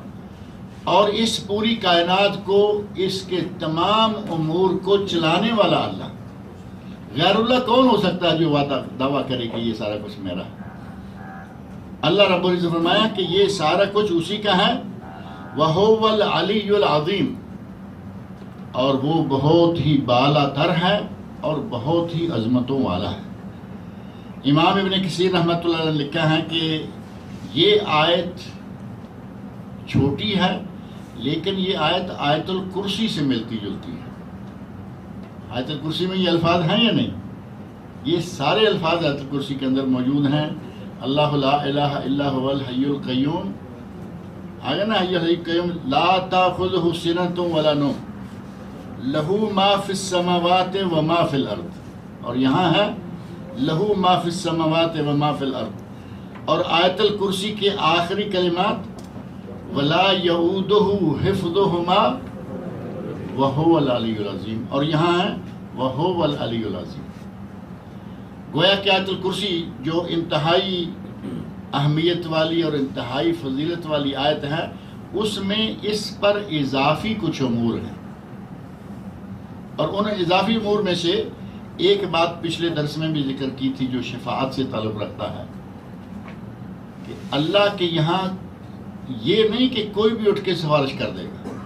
اور اس پوری کائنات کو، اس کے تمام امور کو چلانے والا اللہ۔ غیر اللہ کون ہو سکتا ہے جو دعویٰ کرے کہ یہ سارا کچھ میرا ہے؟ اللہ رب العزت نے فرمایا کہ یہ سارا کچھ اسی کا ہے، وَهُوَ الْعَلِيُّ الْعَظِيمُ، اور وہ بہت ہی بالا تر ہے اور بہت ہی عظمتوں والا ہے۔ امام ابن کثیر رحمۃ اللہ علیہ نے لکھا ہے کہ یہ آیت چھوٹی ہے لیکن یہ آیت آیت الکرسی سے ملتی جلتی ہے۔ آیت الکرسی میں یہ الفاظ ہیں یا نہیں؟ یہ سارے الفاظ آیت الکرسی کے اندر موجود ہیں۔ اللہ لا الہ الا هو الحی القیوم، آگے نا حی الحی القیوم، لا تاخذہ سنۃ ولا نوم، لہ ما فی السماوات وما فی الارض، اور یہاں ہے لہ ما فی السماوات وما فی الارض، اور آیت الکرسی کے آخری کلمات ولا یعودہ حفظہما وہو العلی العظیم، اور یہاں ہے وہو العلی العظیم۔ گویا کہ آیت الکرسی جو انتہائی اہمیت والی اور انتہائی فضیلت والی آیت ہے، اس میں اس پر اضافی کچھ امور ہیں، اور ان اضافی امور میں سے ایک بات پچھلے درس میں بھی ذکر کی تھی جو شفاعت سے تعلق رکھتا ہے، کہ اللہ کے یہاں یہ نہیں کہ کوئی بھی اٹھ کے سفارش کر دے گا،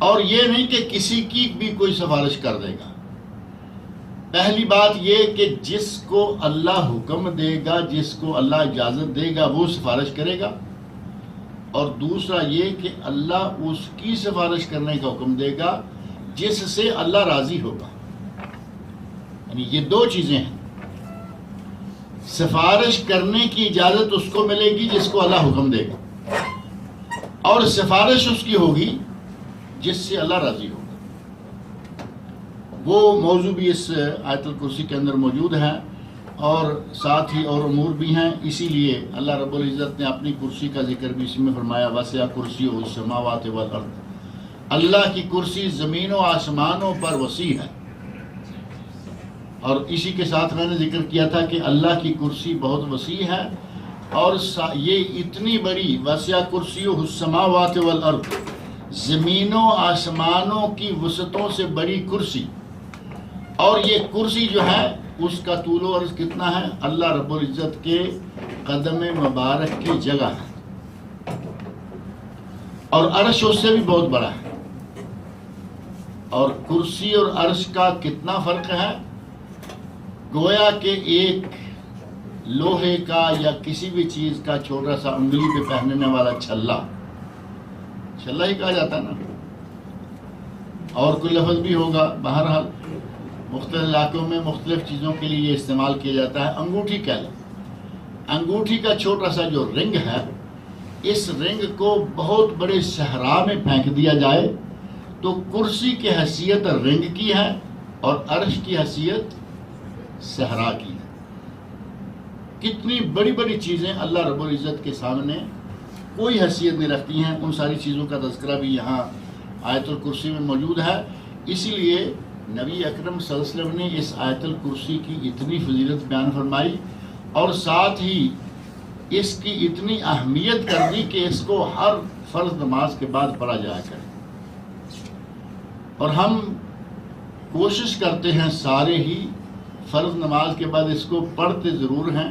اور یہ نہیں کہ کسی کی بھی کوئی سفارش کر دے گا۔ پہلی بات یہ کہ جس کو اللہ حکم دے گا، جس کو اللہ اجازت دے گا، وہ سفارش کرے گا، اور دوسرا یہ کہ اللہ اس کی سفارش کرنے کا حکم دے گا جس سے اللہ راضی ہوگا۔ یعنی یہ دو چیزیں ہیں، سفارش کرنے کی اجازت اس کو ملے گی جس کو اللہ حکم دے گا، اور سفارش اس کی ہوگی جس سے اللہ راضی ہوگا۔ وہ موضوع بھی اس آیت الکرسی کے اندر موجود ہے، اور ساتھ ہی اور امور بھی ہیں۔ اسی لیے اللہ رب العزت نے اپنی کرسی کا ذکر بھی اسی میں فرمایا، وسع کرسیہ السماوات والارض، اللہ کی کرسی زمین و آسمانوں پر وسیع ہے۔ اور اسی کے ساتھ میں نے ذکر کیا تھا کہ اللہ کی کرسی بہت وسیع ہے، اور یہ اتنی بڑی وسع کرسیہ السماوات والارض، زمینوں آسمانوں کی وسعتوں سے بڑی کرسی، اور یہ کرسی جو ہے اس کا طول و عرض کتنا ہے؟ اللہ رب العزت کے قدم مبارک کی جگہ ہے، اور عرش اس سے بھی بہت بڑا ہے۔ اور کرسی اور عرش کا کتنا فرق ہے؟ گویا کہ ایک لوہے کا یا کسی بھی چیز کا چھوٹا سا انگلی پہ پہننے والا چھلا ہی کہا جاتا ہے نا، اور کوئی لفظ بھی ہوگا، بہرحال مختلف علاقوں میں مختلف چیزوں کے لیے یہ استعمال کیا جاتا ہے۔ انگوٹھی کہہ لیں، انگوٹھی کا چھوٹا سا جو رنگ ہے، اس رنگ کو بہت بڑے صحرا میں پھینک دیا جائے تو کرسی کی حیثیت رنگ کی ہے اور عرش کی حیثیت صحرا کی ہے۔ کتنی بڑی بڑی چیزیں اللہ رب العزت کے سامنے کوئی حیثیت نہیں رکھتی ہیں، ان ساری چیزوں کا تذکرہ بھی یہاں آیت الکرسی میں موجود ہے۔ اسی لیے نبی اکرم صلی اللہ علیہ وسلم نے اس آیت الکرسی کی اتنی فضیلت بیان فرمائی، اور ساتھ ہی اس کی اتنی اہمیت کر دی کہ اس کو ہر فرض نماز کے بعد پڑھا جایا کرے۔ اور ہم کوشش کرتے ہیں سارے ہی فرض نماز کے بعد اس کو پڑھتے ضرور ہیں،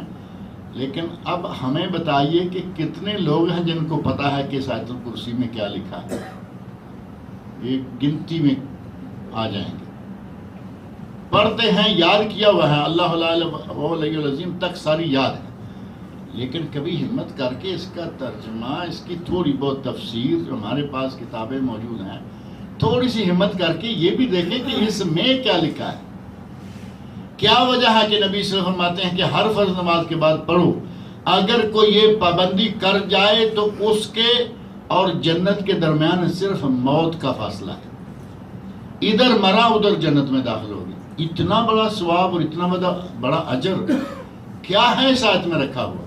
لیکن اب ہمیں بتائیے کہ کتنے لوگ ہیں جن کو پتہ ہے کہ اس آیت الکرسی میں کیا لکھا ہے؟ ایک گنتی میں آ جائیں گے۔ پڑھتے ہیں، یاد کیا ہوا ہے، اللہ علیہ العظیم تک ساری یاد ہے، لیکن کبھی ہمت کر کے اس کا ترجمہ، اس کی تھوڑی بہت تفسیر جو ہمارے پاس کتابیں موجود ہیں، تھوڑی سی ہمت کر کے یہ بھی دیکھیں کہ اس میں کیا لکھا ہے۔ کیا وجہ ہے کہ نبی صلی اللہ علیہ وسلم فرماتے ہیں کہ ہر فرض نماز کے بعد پڑھو؟ اگر کوئی یہ پابندی کر جائے تو اس کے اور جنت کے درمیان صرف موت کا فاصلہ ہے، ادھر مرا ادھر جنت میں داخل ہوگی۔ اتنا بڑا ثواب اور اتنا بڑا اجر کیا ہے اس آیت میں رکھا ہوا؟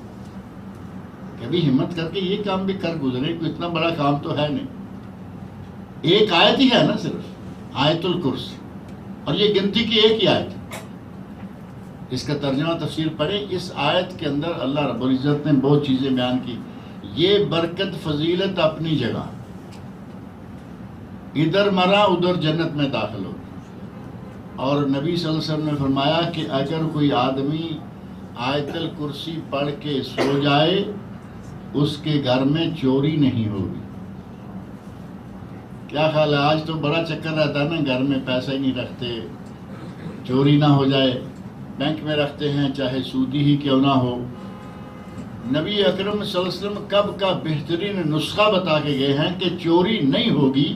کبھی ہمت کر کے یہ کام بھی کر گزرے، کوئی اتنا بڑا کام تو ہے نہیں، ایک آیت ہی ہے نا، صرف آیت الکرسی، اور یہ گنتی کی ایک ہی آیت ہے۔ اس کا ترجمہ تفسیر پڑھیں، اس آیت کے اندر اللہ رب العزت نے بہت چیزیں بیان کی۔ یہ برکت فضیلت اپنی جگہ، ادھر مرا ادھر جنت میں داخل ہو، اور نبی صلی اللہ علیہ وسلم نے فرمایا کہ اگر کوئی آدمی آیت الکرسی پڑھ کے سو جائے اس کے گھر میں چوری نہیں ہوگی۔ کیا خیال ہے؟ آج تو بڑا چکر رہتا ہے نا، گھر میں پیسہ ہی نہیں رکھتے، چوری نہ ہو جائے، بینک میں رکھتے ہیں چاہے سودی ہی کیوں نہ ہو۔ نبی اکرم صلی اللہ علیہ وسلم کب کا بہترین نسخہ بتا کے گئے ہیں کہ چوری نہیں ہوگی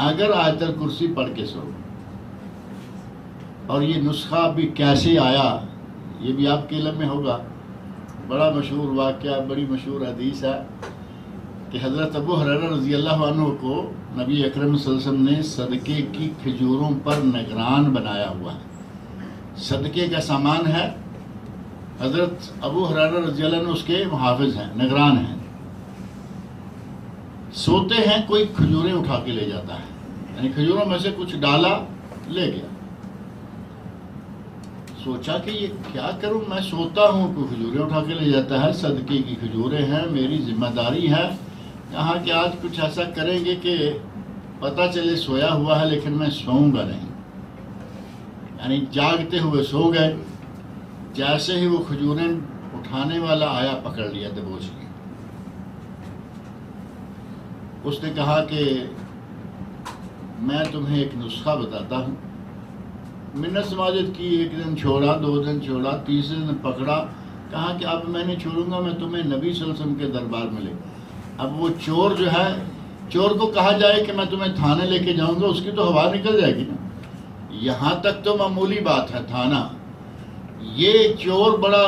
اگر آیت الکرسی پڑھ کے سو۔ اور یہ نسخہ بھی کیسے آیا یہ بھی آپ کے علم میں ہوگا۔ بڑا مشہور واقعہ، بڑی مشہور حدیث ہے کہ حضرت ابو ہریرہ رضی اللہ عنہ کو نبی اکرم صلی اللہ علیہ وسلم نے صدقے کی کھجوروں پر نگران بنایا ہوا ہے، صدقے کا سامان ہے، حضرت ابو ہریرہ رضی اللہ عنہ اس کے محافظ ہیں، نگران ہیں، سوتے ہیں، کوئی کھجوریں اٹھا کے لے جاتا ہے، یعنی کھجوروں میں سے کچھ ڈالا لے گیا۔ سوچا کہ یہ کیا کروں، میں سوتا ہوں، کوئی کھجوریں اٹھا کے لے جاتا ہے، صدقے کی کھجوریں ہیں، میری ذمہ داری ہے، کہا کہ آج کچھ ایسا کریں گے کہ پتہ چلے سویا ہوا ہے لیکن میں سوؤں گا نہیں، یعنی جاگتے ہوئے سو گئے۔ جیسے ہی وہ کھجوریں اٹھانے والا آیا پکڑ لیا، دبوچ لیا۔ اس نے کہا کہ میں تمہیں ایک نسخہ بتاتا ہوں۔ منت سماجت کی، ایک دن چھوڑا، 2 دن چھوڑا، تیسرے دن پکڑا، کہا کہ اب میں نہیں چھوڑوں گا، میں تمہیں نبی صلی اللہ علیہ وسلم کے دربار میں لے۔ اب وہ چور جو ہے، چور کو کہا جائے کہ میں تمہیں تھانے لے کے جاؤں گا، اس کی تو ہوا نکل جائے گی نا۔ یہاں تک تو معمولی بات ہے تھانہ، یہ چور بڑا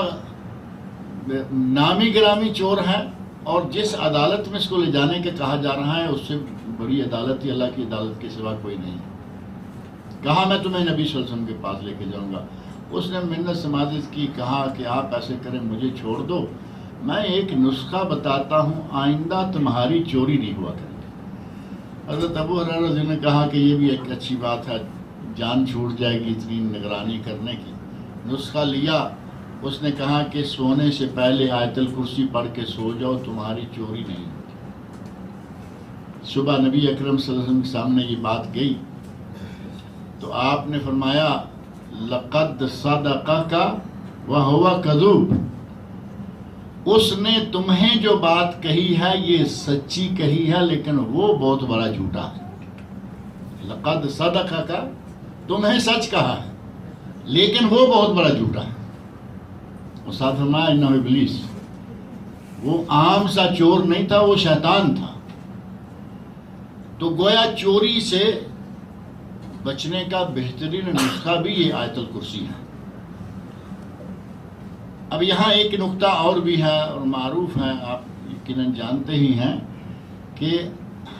نامی گرامی چور ہے، اور جس عدالت میں اس کو لے جانے کے کہا جا رہا ہے اس سے بڑی عدالت ہی اللہ کی عدالت کے سوا کوئی نہیں ہے۔ کہا میں تمہیں نبی صلی اللہ علیہ وسلم کے پاس لے کے جاؤں گا۔ اس نے منت سماجت کی، کہا کہ آپ ایسے کریں، مجھے چھوڑ دو، میں ایک نسخہ بتاتا ہوں، آئندہ تمہاری چوری نہیں ہوا کرے گی۔ حضرت ابو ہریرہ رضی اللہ عنہ نے کہا کہ یہ بھی ایک اچھی بات ہے، جان چھوٹ جائے گی اتنی نگرانی کرنے کی۔ نسخہ لیا، اس نے کہا کہ سونے سے پہلے آیت الکرسی پڑھ کے سو جاؤ، تمہاری چوری نہیں ہوگی۔ صبح نبی اکرم صلی اللہ علیہ وسلم کے سامنے یہ بات گئی تو آپ نے فرمایا لقد صدقک وہو کذوب، اس نے تمہیں جو بات کہی ہے یہ سچی کہی ہے لیکن وہ بہت بڑا جھوٹا ہے۔ لقد صدقک، تمہیں سچ کہا ہے لیکن وہ بہت بڑا جھوٹا ہے۔ اور ساتھ فرمایا انہ ابلیس، وہ عام سا چور نہیں تھا، وہ شیطان تھا۔ تو گویا چوری سے بچنے کا بہترین نسخہ بھی یہ آیت الکرسی ہے۔ اب یہاں ایک نقطہ اور بھی ہے اور معروف ہے، آپ یقیناً جانتے ہی ہیں کہ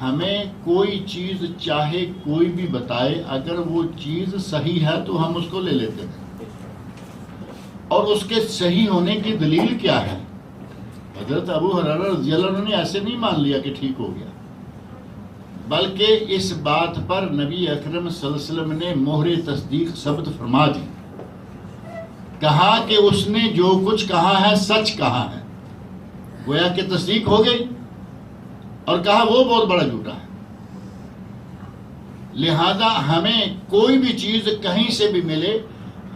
ہمیں کوئی چیز چاہے کوئی بھی بتائے، اگر وہ چیز صحیح ہے تو ہم اس کو لے لیتے ہیں، اور اس کے صحیح ہونے کی دلیل کیا ہے؟ حضرت ابو ہریرہ رضی اللہ عنہ نے ایسے نہیں مان لیا کہ ٹھیک ہو گیا، بلکہ اس بات پر نبی اکرم صلی اللہ علیہ وسلم نے مہر تصدیق ثبت فرما دی، کہا کہ اس نے جو کچھ کہا ہے سچ کہا ہے، گویا کہ تصدیق ہو گئی، اور کہا وہ بہت بڑا جھوٹا ہے۔ لہذا ہمیں کوئی بھی چیز کہیں سے بھی ملے،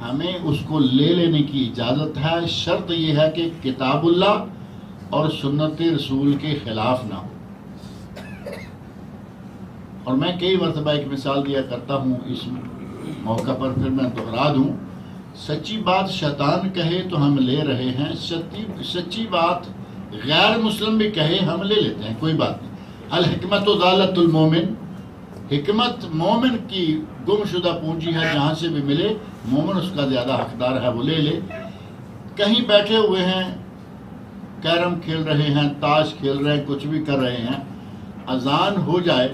ہمیں اس کو لے لینے کی اجازت ہے، شرط یہ ہے کہ کتاب اللہ اور سنت رسول کے خلاف نہ ہو۔ اور میں کئی مرتبہ ایک مثال دیا کرتا ہوں، اس موقع پر پھر میں دہرا دوں، سچی بات شیطان کہے تو ہم لے رہے ہیں، سچی بات غیر مسلم بھی کہے ہم لے لیتے ہیں، کوئی بات نہیں۔ الحکمت ضالۃ المومن، حکمت مومن کی گم شدہ پونجی ہے، جہاں سے بھی ملے مومن اس کا زیادہ حقدار ہے، وہ لے لے۔ کہیں بیٹھے ہوئے ہیں، کیرم کھیل رہے ہیں، تاش کھیل رہے ہیں، کچھ بھی کر رہے ہیں، اذان ہو جائے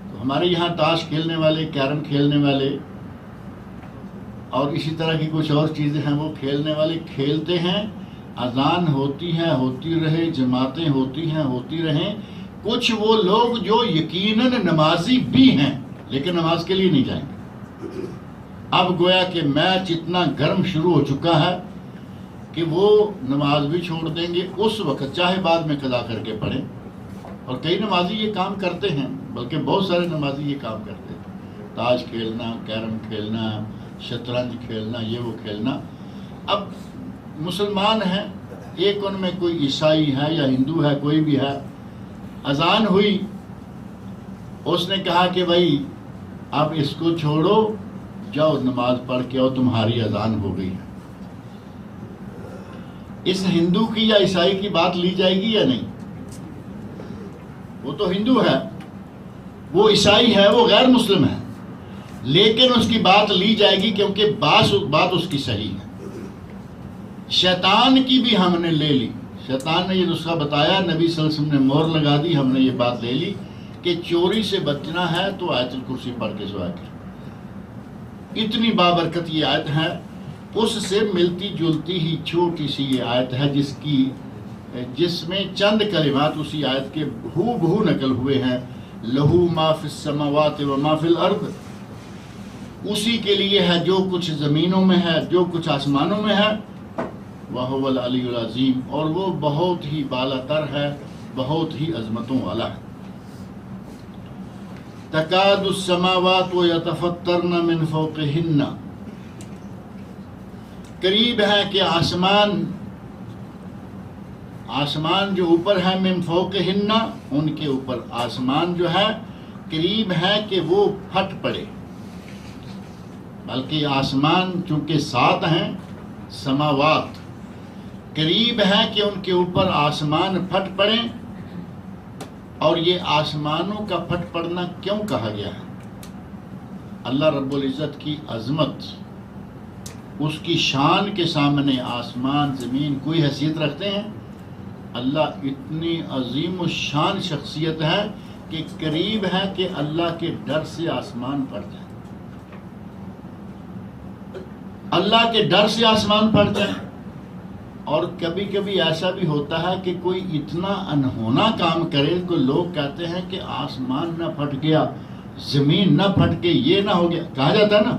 تو ہمارے یہاں تاش کھیلنے والے، کیرم کھیلنے والے اور اسی طرح کی کچھ اور چیزیں ہیں وہ کھیلنے والے کھیلتے ہیں، اذان ہوتی ہے، ہوتی رہے، جماعتیں ہوتی ہیں، ہوتی رہیں۔ کچھ وہ لوگ جو یقیناً نمازی بھی ہیں لیکن نماز کے لیے نہیں جائیں گے۔ اب گویا کہ میچ اتنا گرم شروع ہو چکا ہے کہ وہ نماز بھی چھوڑ دیں گے اس وقت، چاہے بعد میں قضا کر کے پڑھیں۔ اور کئی نمازی یہ کام کرتے ہیں، بلکہ بہت سارے نمازی یہ کام کرتے ہیں۔ تاش کھیلنا، کیرم کھیلنا، شطرنج کھیلنا، یہ وہ کھیلنا. اب مسلمان ہیں، ایک ان میں کوئی عیسائی ہے یا ہندو ہے، کوئی بھی ہے، اذان ہوئی، اس نے کہا کہ بھائی اب اس کو چھوڑو، جاؤ نماز پڑھ کے آؤ، تمہاری اذان ہو گئی ہے. اس ہندو کی یا عیسائی کی بات لی جائے گی یا نہیں؟ وہ تو ہندو ہے، وہ عیسائی ہے، وہ غیر مسلم ہے، لیکن اس کی بات لی جائے گی کیونکہ بات اس کی صحیح ہے. شیطان کی بھی ہم نے لے لی، شیطان نے یہ نسخہ بتایا، نبی صلی اللہ علیہ وسلم نے مہر لگا دی، ہم نے یہ بات لے لی کہ چوری سے بچنا ہے تو آیت الکرسی پڑھ کے سویا کر. اتنی بابرکت یہ آیت ہے، اس سے ملتی جلتی ہی چھوٹی سی یہ آیت ہے جس میں چند کلمات اسی آیت کے ہو بہو نقل ہوئے ہیں. لہو ما فی السماوات و ما فی الارض، اسی کے لیے ہے جو کچھ زمینوں میں ہے، جو کچھ آسمانوں میں ہے. وَهُوَ الْعَلِيُّ الْعَظِيمُ، اور وہ بہت ہی بالا تر ہے، بہت ہی عظمتوں والا ہے. تَكَادُ السَّمَاوَاتُ يَتَفَطَّرْنَ مِنْ فَوْقِهِنَّ، قریب ہے کہ آسمان جو اوپر ہے، من فوقہن، ان کے اوپر آسمان جو ہے قریب ہے کہ وہ پھٹ پڑے. بلکہ آسمان چونکہ 7 ہیں، سماوات قریب ہے کہ ان کے اوپر آسمان پھٹ پڑے. اور یہ آسمانوں کا پھٹ پڑنا کیوں کہا گیا ہے؟ اللہ رب العزت کی عظمت، اس کی شان کے سامنے آسمان زمین کوئی حیثیت رکھتے ہیں؟ اللہ اتنی عظیم الشان شخصیت ہے کہ قریب ہے کہ اللہ کے ڈر سے آسمان پھٹ جائے. اللہ کے ڈر سے آسمان پھٹ جائے. اور کبھی کبھی ایسا بھی ہوتا ہے کہ کوئی اتنا انہونا کام کرے تو لوگ کہتے ہیں کہ آسمان نہ پھٹ گیا، زمین نہ پھٹ کے یہ نہ ہو گیا، کہا جاتا ہے نا.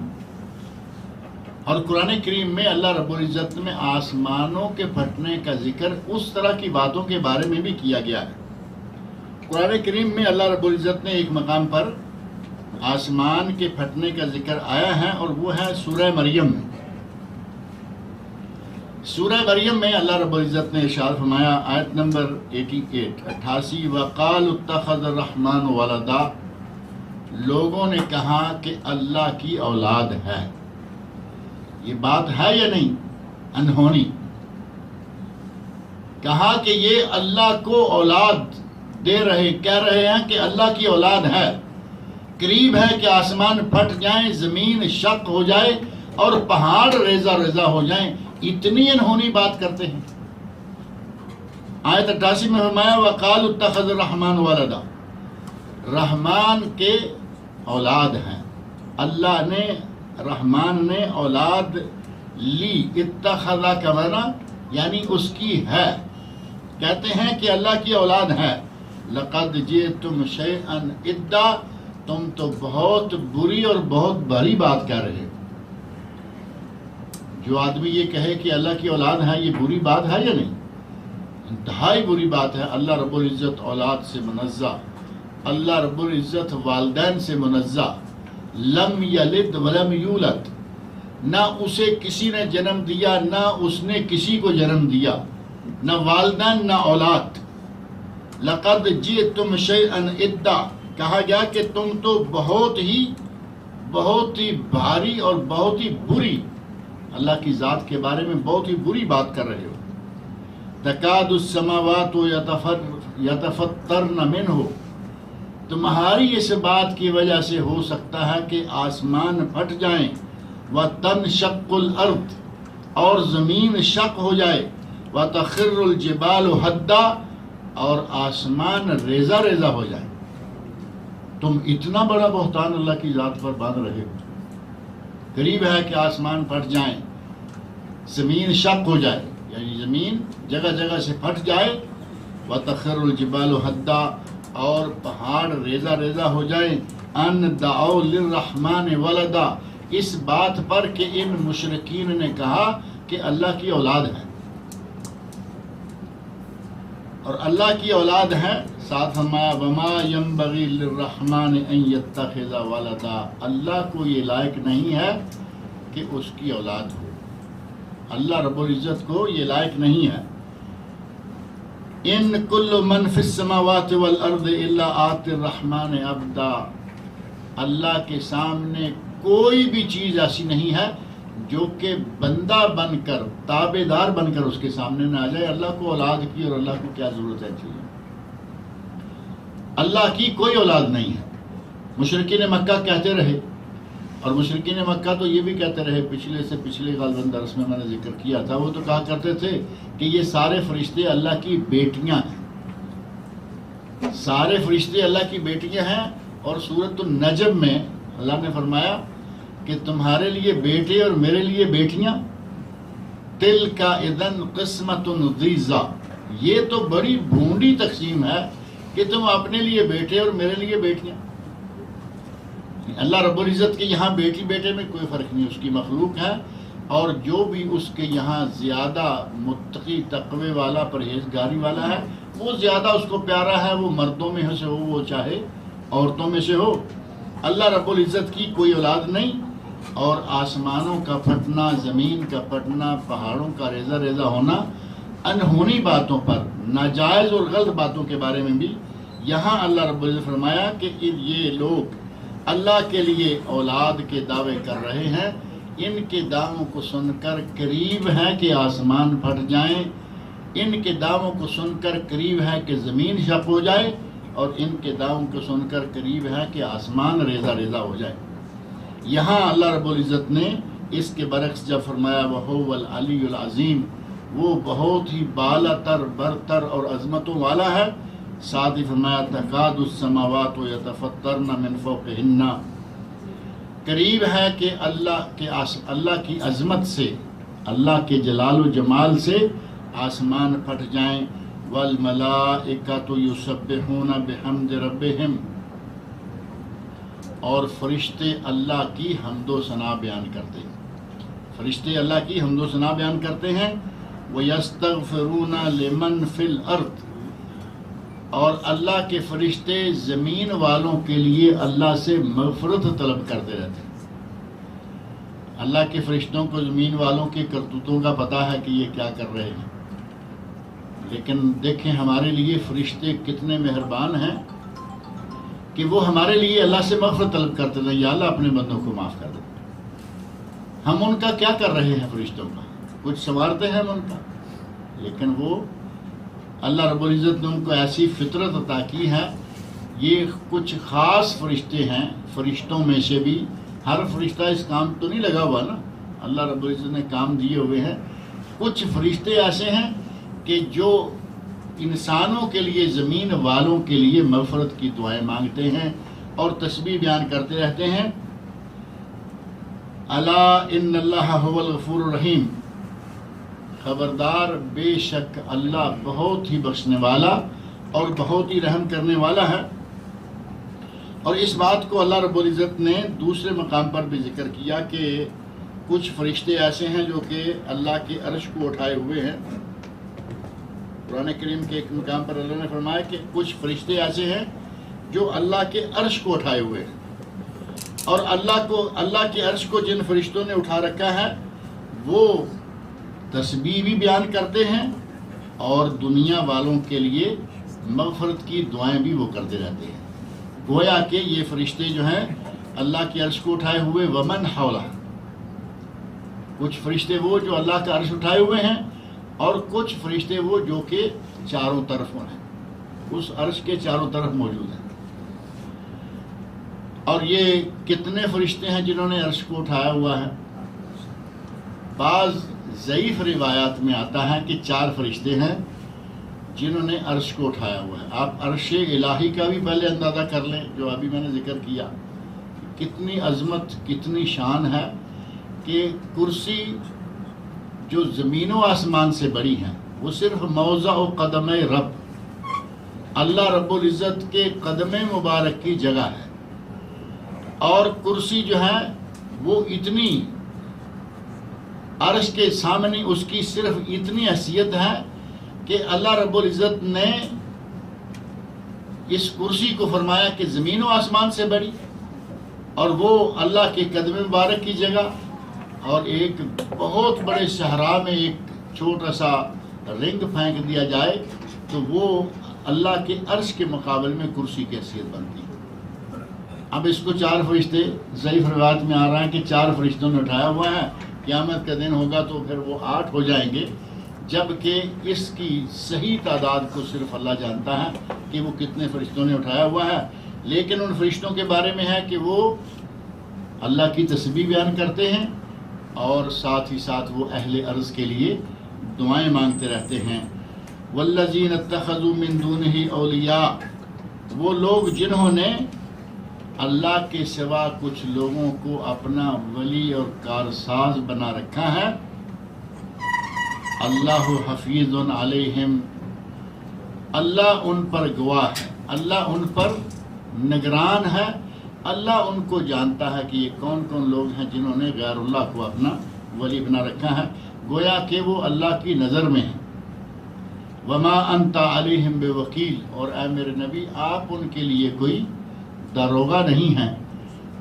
اور قرآن کریم میں اللہ رب العزت میں آسمانوں کے پھٹنے کا ذکر اس طرح کی باتوں کے بارے میں بھی کیا گیا ہے. قرآن کریم میں اللہ رب العزت نے ایک مقام پر آسمان کے پھٹنے کا ذکر آیا ہے، اور وہ ہے سورہ مریم میں. سورہ مریم میں اللہ رب العزت نے ارشاد فرمایا، آیت نمبر 88، وَقَالُ اتَّخَذَ الرَّحْمَنُ وَلَدًا، لوگوں نے کہا کہ اللہ کی اولاد ہے. یہ بات ہے یا نہیں انہونی؟ کہا کہ یہ اللہ کو اولاد کہہ رہے ہیں کہ اللہ کی اولاد ہے. قریب ہے کہ آسمان پھٹ جائیں، زمین شق ہو جائے اور پہاڑ ریزہ ریزہ ہو جائیں. اتنی انہونی بات کرتے ہیں. آیت 88 میں فرمایا، وَقَالُ اتَّخَذَ الرَّحْمَنُ وَلَدًا، رحمان کے اولاد ہیں. اللہ نے، رحمان نے اولاد لی. اتخذ کا معنی یعنی اس کی ہے. کہتے ہیں کہ اللہ کی اولاد ہے. لقد جئتم شیئا ادا، تم تو بہت بری اور بہت بڑی بات کہہ رہے ہو. جو آدمی یہ کہے کہ اللہ کی اولاد ہے، یہ بری بات ہے یا نہیں؟ انتہائی بری بات ہے. اللہ رب العزت اولاد سے منزہ، اللہ رب العزت والدین سے منزہ. لم یلد ولم یولد، نہ اسے کسی نے جنم دیا، نہ اس نے کسی کو جنم دیا، نہ والدین نہ اولاد. لقد جئتم شیئا ادا، کہا گیا کہ تم تو بہت ہی بھاری اور بہت ہی بری، اللہ کی ذات کے بارے میں بہت ہی بری بات کر رہے ہو. تکاد السماوات یتفطرن منہ، تمہاری اس بات کی وجہ سے ہو سکتا ہے کہ آسمان پھٹ جائیں. وتنشق الارض، اور زمین شق ہو جائے. وتخر الجبال حدا، اور آسمان ریزہ ریزہ ہو جائے. تم اتنا بڑا بہتان اللہ کی ذات پر باندھ رہے ہو. قریب ہے کہ آسمان پھٹ جائیں، زمین شق ہو جائے، یعنی زمین جگہ جگہ سے پھٹ جائے. وتخر الجبال حدا، اور پہاڑ ریزہ ریزہ ہو جائیں. ان دعوا للرحمن ولدا، اس بات پر کہ ان مشرکین نے کہا کہ اللہ کی اولاد ہے. اور اللہ کی اولاد ہے، ساتھ فرمایا وما ينبغي للرحمن ان يتخذ ولدا، اللہ کو یہ لائق نہیں ہے کہ اس کی اولاد ہو، اللہ رب العزت کو یہ لائق نہیں ہے۔ ان کل من فی السماوات والارض الا آتی الرحمن عبدا، اللہ کے سامنے کوئی بھی چیز ایسی نہیں ہے جو کہ بندہ بن کر، تابع دار بن کر اس کے سامنے نہ آ جائے۔ اللہ کو اولاد کی، اور اللہ کو کیا ضرورت ہے چاہیے، اللہ کی کوئی اولاد نہیں ہے۔ مشرکین مکہ کہتے رہے، اور مشرکین مکہ تو یہ بھی کہتے رہے، پچھلے سے پچھلے غالباً درس میں نے ذکر کیا تھا، وہ تو کہا کرتے تھے کہ یہ سارے فرشتے اللہ کی بیٹیاں ہیں، سارے فرشتے اللہ کی بیٹیاں ہیں۔ اور سورۃ النجم میں اللہ نے فرمایا کہ تمہارے لیے بیٹے اور میرے لیے بیٹیاں، تِلْكَ اِذًا قِسْمَةٌ ضِیزَى، یہ تو بڑی بھونڈی تقسیم ہے کہ تم اپنے لیے بیٹے اور میرے لیے بیٹیاں۔ اللہ رب العزت کے یہاں بیٹی بیٹے میں کوئی فرق نہیں، اس کی مخلوق ہے، اور جو بھی اس کے یہاں زیادہ متقی تقوی والا پرہیزگاری والا ہے وہ زیادہ اس کو پیارا ہے، وہ مردوں میں سے ہو وہ چاہے عورتوں میں سے ہو۔ اللہ رب العزت کی کوئی اولاد نہیں، اور آسمانوں کا پھٹنا، زمین کا پھٹنا، پہاڑوں کا ریزہ ریزہ ہونا، انہونی باتوں پر، ناجائز اور غلط باتوں کے بارے میں بھی یہاں اللہ رب العزت فرمایا کہ یہ لوگ اللہ کے لیے اولاد کے دعوے کر رہے ہیں، ان کے دعووں کو سن کر قریب ہے کہ آسمان پھٹ جائیں، ان کے دعووں کو سن کر قریب ہے کہ زمین شق ہو جائے، اور ان کے دعووں کو سن کر قریب ہے کہ آسمان ریزہ ریزہ ہو جائے۔ یہاں اللہ رب العزت نے اس کے برعکس جب فرمایا وَهُوَ الْعَلِيُّ الْعَظِيمُ، وہ بہت ہی بالا تر برتر اور عظمتوں والا ہے، ساتھ ہی فرمایا تَكَادُ السَّمَاوَاتُ يَتَفَطَّرْنَ مِنْ فَوْقِهِنَّ، قریب ہے کہ اللہ کی عظمت سے، اللہ کے جلال و جمال سے آسمان پھٹ جائیں۔ وَالْمَلَائِكَةُ يُسَبِّحُونَ بِحَمْدِ رَبِّهِمْ، اور فرشتے اللہ کی حمد و ثنا بیان کرتے ہیں، فرشتے اللہ کی حمد و ثنا بیان کرتے ہیں۔ وَيَسْتَغْفِرُونَ لِمَنْ فِي الْأَرْضِ، اور اللہ کے فرشتے زمین والوں کے لیے اللہ سے مغفرت طلب کرتے رہتے ہیں۔ اللہ کے فرشتوں کو زمین والوں کے کرتوتوں کا پتہ ہے کہ یہ کیا کر رہے ہیں، لیکن دیکھیں ہمارے لیے فرشتے کتنے مہربان ہیں کہ وہ ہمارے لیے اللہ سے مغفرت طلب کرتے ہیں، یا اللہ اپنے بندوں کو معاف کر دے۔ ہم ان کا کیا کر رہے ہیں؟ فرشتوں کا کچھ سنوارتے ہیں ہم ان کا، لیکن وہ اللہ رب العزت نے ان کو ایسی فطرت عطا کی ہے۔ یہ کچھ خاص فرشتے ہیں، فرشتوں میں سے بھی ہر فرشتہ اس کام تو نہیں لگا ہوا نا، اللہ رب العزت نے کام دیے ہوئے ہیں۔ کچھ فرشتے ایسے ہیں کہ جو انسانوں کے لیے، زمین والوں کے لیے مغفرت کی دعائیں مانگتے ہیں اور تسبیح بیان کرتے رہتے ہیں۔ الا ان اللہ هو الغفور الرحیم، خبردار بے شک اللہ بہت ہی بخشنے والا اور بہت ہی رحم کرنے والا ہے۔ اور اس بات کو اللہ رب العزت نے دوسرے مقام پر بھی ذکر کیا کہ کچھ فرشتے ایسے ہیں جو کہ اللہ کے عرش کو اٹھائے ہوئے ہیں۔ قرآن کریم کے ایک مقام پر اللہ نے فرمایا کہ کچھ فرشتے ایسے ہیں جو اللہ کے عرش کو اٹھائے ہوئے ہیں، اور اللہ کے عرش کو جن فرشتوں نے اٹھا رکھا ہے وہ تسبیح بھی بیان کرتے ہیں اور دنیا والوں کے لیے مغفرت کی دعائیں بھی وہ کرتے رہتے ہیں۔ گویا کہ یہ فرشتے جو ہیں اللہ کے عرش کو اٹھائے ہوئے، ومن حولہ، کچھ فرشتے وہ جو اللہ کا عرش اٹھائے ہوئے ہیں، اور کچھ فرشتے وہ جو کہ چاروں طرف ہیں، اس عرش کے چاروں طرف موجود ہیں۔ اور یہ کتنے فرشتے ہیں جنہوں نے عرش کو اٹھایا ہوا ہے؟ بعض ضعیف روایات میں آتا ہے کہ 4 فرشتے ہیں جنہوں نے عرش کو اٹھایا ہوا ہے۔ آپ عرش الہی کا بھی پہلے اندازہ کر لیں، جو ابھی میں نے ذکر کیا، کتنی عظمت، کتنی شان ہے کہ کرسی جو زمین و آسمان سے بڑی ہیں، وہ صرف موضع و قدم رب، اللہ رب العزت کے قدم مبارک کی جگہ ہے، اور کرسی جو ہے وہ اتنی عرش کے سامنے اس کی صرف اتنی حیثیت ہے کہ اللہ رب العزت نے اس کرسی کو فرمایا کہ زمین و آسمان سے بڑی، اور وہ اللہ کے قدم مبارک کی جگہ، اور ایک بہت بڑے صحرا میں ایک چھوٹا سا رنگ پھینک دیا جائے تو وہ اللہ کے عرش کے مقابل میں کرسی کی حیثیت بنتی ہے۔ اب اس کو 4 فرشتے، ضعیف روایت میں آ رہا ہے کہ 4 فرشتوں نے اٹھایا ہوا ہے، قیامت کا دن ہوگا تو پھر وہ 8 ہو جائیں گے، جبکہ اس کی صحیح تعداد کو صرف اللہ جانتا ہے کہ وہ کتنے فرشتوں نے اٹھایا ہوا ہے۔ لیکن ان فرشتوں کے بارے میں ہے کہ وہ اللہ کی تسبیح بیان کرتے ہیں، اور ساتھ ہی ساتھ وہ اہل ارض کے لیے دعائیں مانگتے رہتے ہیں۔ والذین اتخذوا من دونہ اولیاء، وہ لوگ جنہوں نے اللہ کے سوا کچھ لوگوں کو اپنا ولی اور کارساز بنا رکھا ہے، اللہ حفیظ علیہم، اللہ ان پر گواہ ہے، اللہ ان پر نگران ہے، اللہ ان کو جانتا ہے کہ یہ کون کون لوگ ہیں جنہوں نے غیر اللہ کو اپنا ولی بنا رکھا ہے، گویا کہ وہ اللہ کی نظر میں ہیں۔ وما انت علیہم بوکیل، اور اے میرے نبی آپ ان کے لیے کوئی داروغہ نہیں ہیں،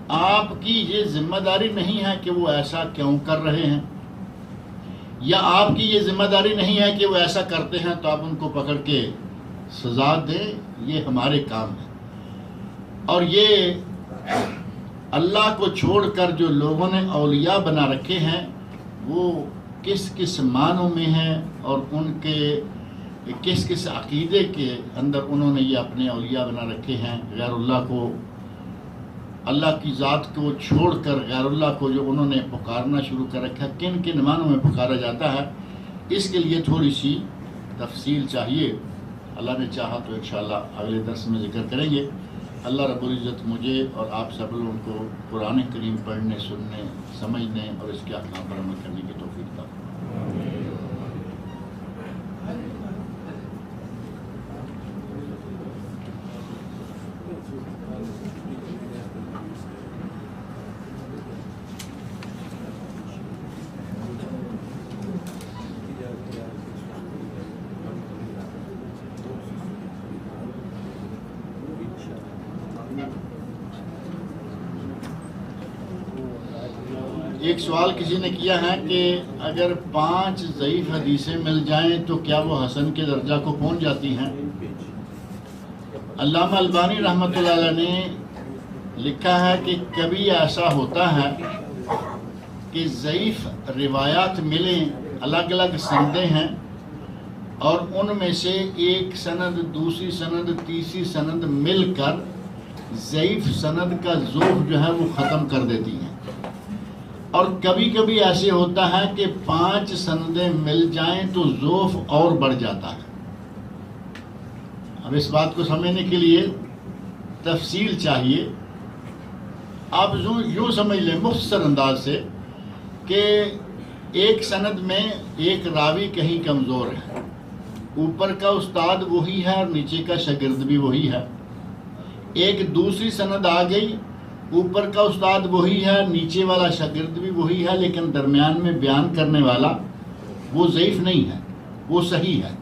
آپ کی یہ ذمہ داری نہیں ہے کہ وہ ایسا کیوں کر رہے ہیں، یا آپ کی یہ ذمہ داری نہیں ہے کہ وہ ایسا کرتے ہیں تو آپ ان کو پکڑ کے سزا دیں، یہ ہمارے کام ہے۔ اور یہ اللہ کو چھوڑ کر جو لوگوں نے اولیاء بنا رکھے ہیں وہ کس کس معنوں میں ہیں، اور ان کے کس کس عقیدے کے اندر انہوں نے یہ اپنے اولیاء بنا رکھے ہیں، غیر اللہ کو، اللہ کی ذات کو چھوڑ کر غیر اللہ کو جو انہوں نے پکارنا شروع کر رکھا ہے، کن کن معنوں میں پکارا جاتا ہے، اس کے لیے تھوڑی سی تفصیل چاہیے۔ اللہ نے چاہا تو انشاءاللہ اگلے درس میں ذکر کریں گے۔ اللہ رب العزت مجھے اور آپ سب لوگوں کو قرآن کریم پڑھنے، سننے، سمجھنے اور اس کے احکام پر عمل کرنے کی توفیق عطا فرمائے۔ ایک سوال کسی نے کیا ہے کہ اگر 5 ضعیف حدیثیں مل جائیں تو کیا وہ حسن کے درجہ کو پہنچ جاتی ہیں؟ علامہ البانی رحمۃ اللہ علیہ نے لکھا ہے کہ کبھی ایسا ہوتا ہے کہ ضعیف روایات ملیں، الگ الگ سندیں ہیں، اور ان میں سے ایک سند دوسری سند تیسری سند مل کر ضعیف سند کا ذوف جو ہے وہ ختم کر دیتی ہیں، اور کبھی کبھی ایسے ہوتا ہے کہ 5 سندیں مل جائیں تو ذوف اور بڑھ جاتا ہے۔ اب اس بات کو سمجھنے کے لیے تفصیل چاہیے۔ آپ یوں سمجھ لیں مختصر انداز سے کہ ایک سند میں ایک راوی کہیں کمزور ہے، اوپر کا استاد وہی ہے اور نیچے کا شاگرد بھی وہی ہے۔ ایک دوسری سند آ گئی، اوپر کا استاد وہی ہے، نیچے والا شاگرد بھی وہی ہے، لیکن درمیان میں بیان کرنے والا وہ ضعیف نہیں ہے، وہ صحیح ہے۔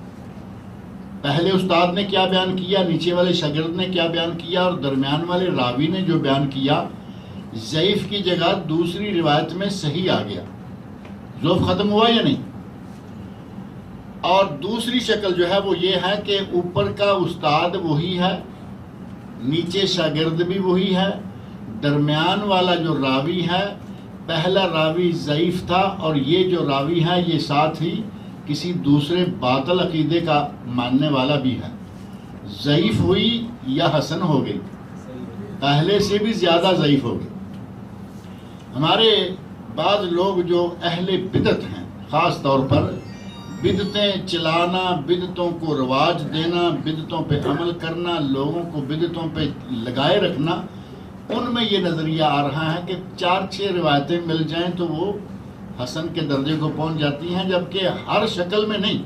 پہلے استاد نے کیا بیان کیا، نیچے والے شاگرد نے کیا بیان کیا، اور درمیان والے راوی نے جو بیان کیا ضعیف کی جگہ دوسری روایت میں صحیح آ گیا، ضعف ختم ہوا یا نہیں؟ اور دوسری شکل جو ہے وہ یہ ہے کہ اوپر کا استاد وہی ہے، نیچے شاگرد بھی وہی ہے، درمیان والا جو راوی ہے پہلا راوی ضعیف تھا، اور یہ جو راوی ہے یہ ساتھ ہی کسی دوسرے باطل عقیدے کا ماننے والا بھی ہے، ضعیف ہوئی یا حسن ہو گئی، پہلے سے بھی زیادہ ضعیف ہو گئی۔ ہمارے بعض لوگ جو اہل بدعت ہیں، خاص طور پر بدعتیں چلانا، بدعتوں کو رواج دینا، بدعتوں پہ عمل کرنا، لوگوں کو بدعتوں پہ لگائے رکھنا، ان میں یہ نظریہ آ رہا ہے کہ 4-6 روایتیں مل جائیں تو وہ حسن کے درجے کو پہنچ جاتی ہیں، جبکہ ہر شکل میں نہیں۔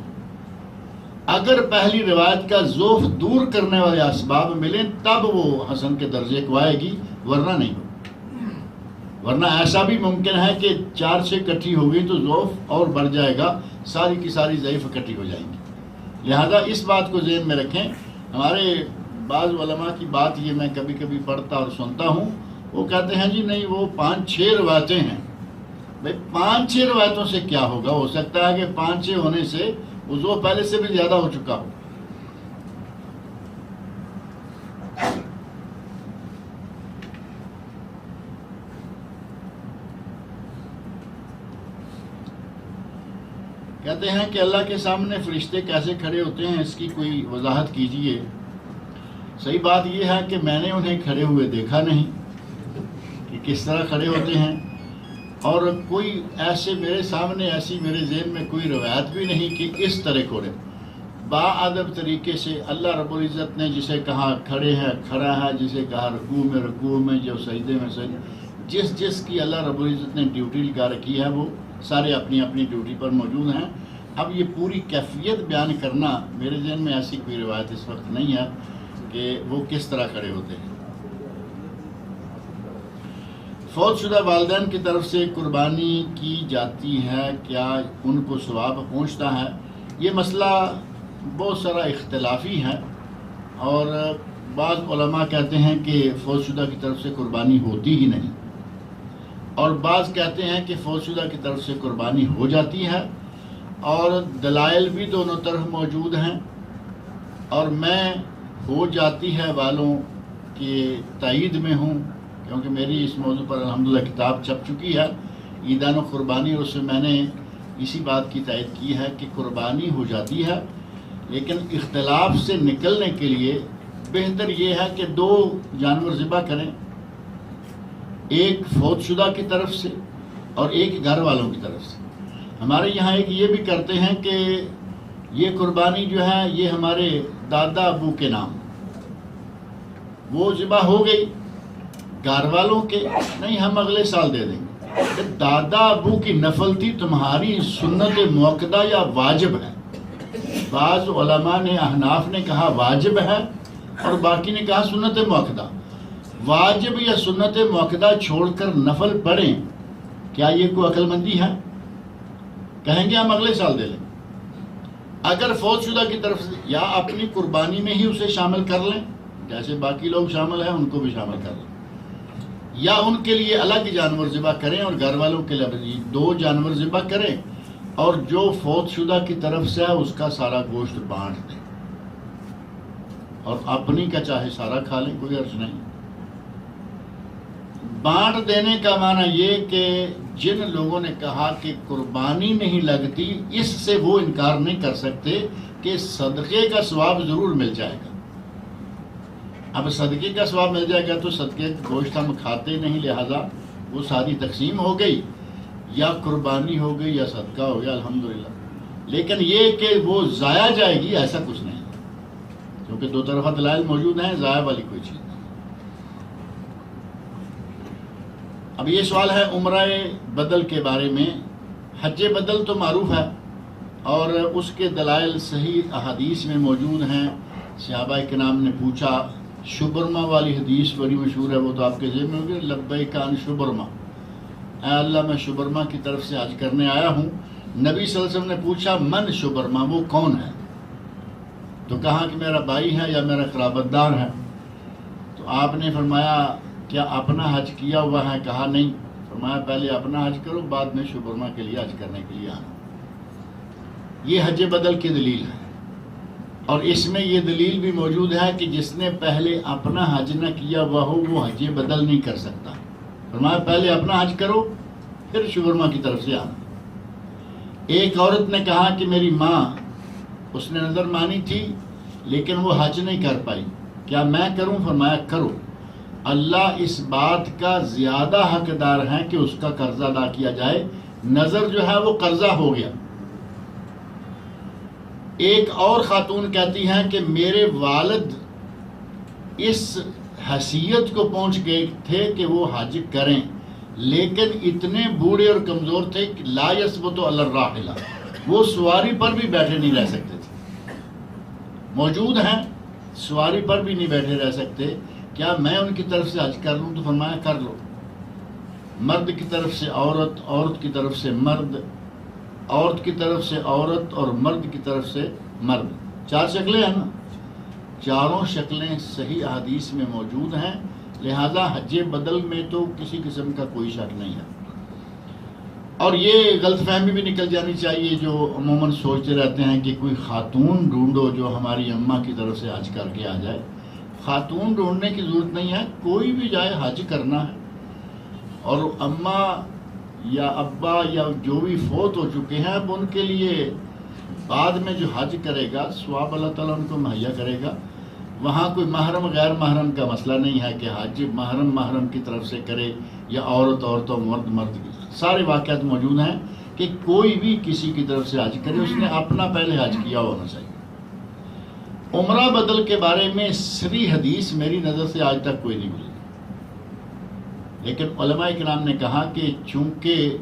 اگر پہلی روایت کا ذوف دور کرنے والے اسباب ملیں تب وہ حسن کے درجے کو آئے گی، ورنہ نہیں۔ ورنہ ایسا بھی ممکن ہے کہ 4 سے اکٹھی ہو گئی تو ذوف اور بڑھ جائے گا، ساری کی ساری ضعیف اکٹھی ہو جائیں گی۔ لہذا اس بات کو ذہن میں رکھیں. ہمارے بعض علماء کی بات یہ میں کبھی کبھی پڑھتا اور سنتا ہوں، وہ کہتے ہیں جی نہیں وہ 5-6 روایتیں ہیں. بھائی 5-6 روایتوں سے کیا ہوگا؟ ہو سکتا ہے کہ 5-6 ہونے سے وضو پہلے سے بھی زیادہ ہو چکا ہو. کہتے ہیں کہ اللہ کے سامنے فرشتے کیسے کھڑے ہوتے ہیں، اس کی کوئی وضاحت کیجئے. صحیح بات یہ ہے کہ میں نے انہیں کھڑے ہوئے دیکھا نہیں کہ کس طرح کھڑے ہوتے ہیں، اور کوئی ایسے میرے سامنے ایسی میرے ذہن میں کوئی روایت بھی نہیں کہ اس طرح کھڑے. باادب طریقے سے اللہ رب العزت نے جسے کہا کھڑے ہے کھڑا ہے، جسے کہا رکوع میں جو سجدے میں سجدے، جس کی اللہ رب العزت نے ڈیوٹی لگا رکھی ہے وہ سارے اپنی اپنی ڈیوٹی پر موجود ہیں. اب یہ پوری کیفیت بیان کرنا میرے ذہن میں ایسی کوئی روایت اس وقت نہیں ہے کہ وہ کس طرح کھڑے ہوتے ہیں. فوت شدہ والدین کی طرف سے قربانی کی جاتی ہے، کیا ان کو ثواب پہنچتا ہے؟ یہ مسئلہ بہت سارا اختلافی ہے، اور بعض علماء کہتے ہیں کہ فوت شدہ کی طرف سے قربانی ہوتی ہی نہیں، اور بعض کہتے ہیں کہ فوت شدہ کی طرف سے قربانی ہو جاتی ہے، اور دلائل بھی دونوں طرف موجود ہیں. اور میں ہو جاتی ہے والوں کے تائید میں ہوں، کیونکہ میری اس موضوع پر الحمدللہ کتاب چھپ چکی ہے عیدان و قربانی، اور اس سے میں نے اسی بات کی تائید کی ہے کہ قربانی ہو جاتی ہے. لیکن اختلاف سے نکلنے کے لیے بہتر یہ ہے کہ 2 جانور ذبح کریں، ایک فوت شدہ کی طرف سے اور ایک گھر والوں کی طرف سے. ہمارے یہاں ایک یہ بھی کرتے ہیں کہ یہ قربانی جو ہے یہ ہمارے دادا ابو کے نام، وہ ذبح ہو گئی، گھر والوں کے نہیں ہم اگلے سال دے دیں گے. دادا ابو کی نفل تھی، تمہاری سنت موقدہ یا واجب ہے. بعض علماء نے احناف نے کہا واجب ہے اور باقی نے کہا سنت موقدہ. واجب یا سنت موقدہ چھوڑ کر نفل پڑھیں، کیا یہ کوئی عقل مندی ہے؟ کہیں گے ہم اگلے سال دے لیں. اگر فوت شدہ کی طرف سے یا اپنی قربانی میں ہی اسے شامل کر لیں، جیسے باقی لوگ شامل ہیں ان کو بھی شامل کر لیں، یا ان کے لیے الگ جانور ذبح کریں اور گھر والوں کے لیے 2 جانور ذبح کریں، اور جو فوت شدہ کی طرف سے ہے اس کا سارا گوشت بانٹ دیں، اور اپنی کا چاہے سارا کھا لیں، کوئی عرض نہیں. بانٹ دینے کا معنی یہ کہ جن لوگوں نے کہا کہ قربانی نہیں لگتی، اس سے وہ انکار نہیں کر سکتے کہ صدقے کا ثواب ضرور مل جائے گا. اب صدقے کا ثواب مل جائے گا تو صدقے کا گوشت ہم کھاتے نہیں، لہذا وہ ساری تقسیم ہو گئی، یا قربانی ہو گئی یا صدقہ ہو گیا الحمدللہ. لیکن یہ کہ وہ ضائع جائے گی ایسا کچھ نہیں، کیونکہ 2 طرفہ دلائل موجود ہیں، ضائع والی کوئی چیز نہیں. اب یہ سوال ہے عمرہ بدل کے بارے میں. حج بدل تو معروف ہے اور اس کے دلائل صحیح احادیث میں موجود ہیں. صحابہ کرام نے پوچھا، شبرما والی حدیث بڑی مشہور ہے، وہ تو آپ کے ذہن میں ہوگی، لبیک عن شبرما، اے اللہ میں شبرما کی طرف سے حج کرنے آیا ہوں. نبی صلی اللہ علیہ وسلم نے پوچھا من شبرما، وہ کون ہے؟ تو کہا کہ میرا بھائی ہے یا میرا قرابت دار ہے. تو آپ نے فرمایا کیا اپنا حج کیا ہوا ہے؟ کہا نہیں. فرمایا پہلے اپنا حج کرو، بعد میں شبرما کے لیے حج کرنے کے لیے آنا. یہ حج بدل کی دلیل ہے، اور اس میں یہ دلیل بھی موجود ہے کہ جس نے پہلے اپنا حج نہ کیا ہوا ہو وہ حج بدل نہیں کر سکتا. فرمایا پہلے اپنا حج کرو پھر شبرما کی طرف سے آنا. ایک عورت نے کہا کہ میری ماں، اس نے نظر مانی تھی لیکن وہ حج نہیں کر پائی، کیا میں کروں؟ فرمایا کرو. اللہ اس بات کا زیادہ حقدار ہے کہ اس کا قرضہ ادا کیا جائے. نظر جو ہے وہ قرضہ ہو گیا. ایک اور خاتون کہتی ہیں کہ میرے والد اس حیثیت کو پہنچ گئے تھے کہ وہ حج کریں، لیکن اتنے بوڑھے اور کمزور تھے کہ لا یثبت علی الراحلہ، وہ سواری پر بھی بیٹھے نہیں رہ سکتے تھے. موجود ہیں، سواری پر بھی نہیں بیٹھے رہ سکتے. کیا میں ان کی طرف سے حج کر لوں؟ تو فرمایا کر لو. مرد کی طرف سے عورت، عورت کی طرف سے مرد، عورت کی طرف سے عورت اور مرد کی طرف سے مرد. 4 شکلیں ہیں نا، چاروں شکلیں صحیح احادیث میں موجود ہیں، لہذا حج بدل میں تو کسی قسم کا کوئی شک نہیں ہے۔ اور یہ غلط فہمی بھی نکل جانی چاہیے جو عموماً سوچتے رہتے ہیں کہ کوئی خاتون ڈھونڈو جو ہماری اماں کی طرف سے حج کر کے آ جائے۔ خاتون ڈھونڈنے کی ضرورت نہیں ہے، کوئی بھی جائے حج کرنا ہے، اور اماں یا ابا یا جو بھی فوت ہو چکے ہیں اب ان کے لیے بعد میں جو حج کرے گا ثواب اللہ تعالیٰ ان کو مہیا کرے گا۔ وہاں کوئی محرم غیر محرم کا مسئلہ نہیں ہے کہ حج محرم کی طرف سے کرے یا عورت مرد کی، سارے واقعات موجود ہیں کہ کوئی بھی کسی کی طرف سے حج کرے، اس نے اپنا پہلے حج کیا ہونا چاہیے۔ عمرہ بدل کے بارے میں صریح حدیث میری نظر سے آج تک کوئی نہیں ملی، لیکن علماء کرام نے کہا کہ چونکہ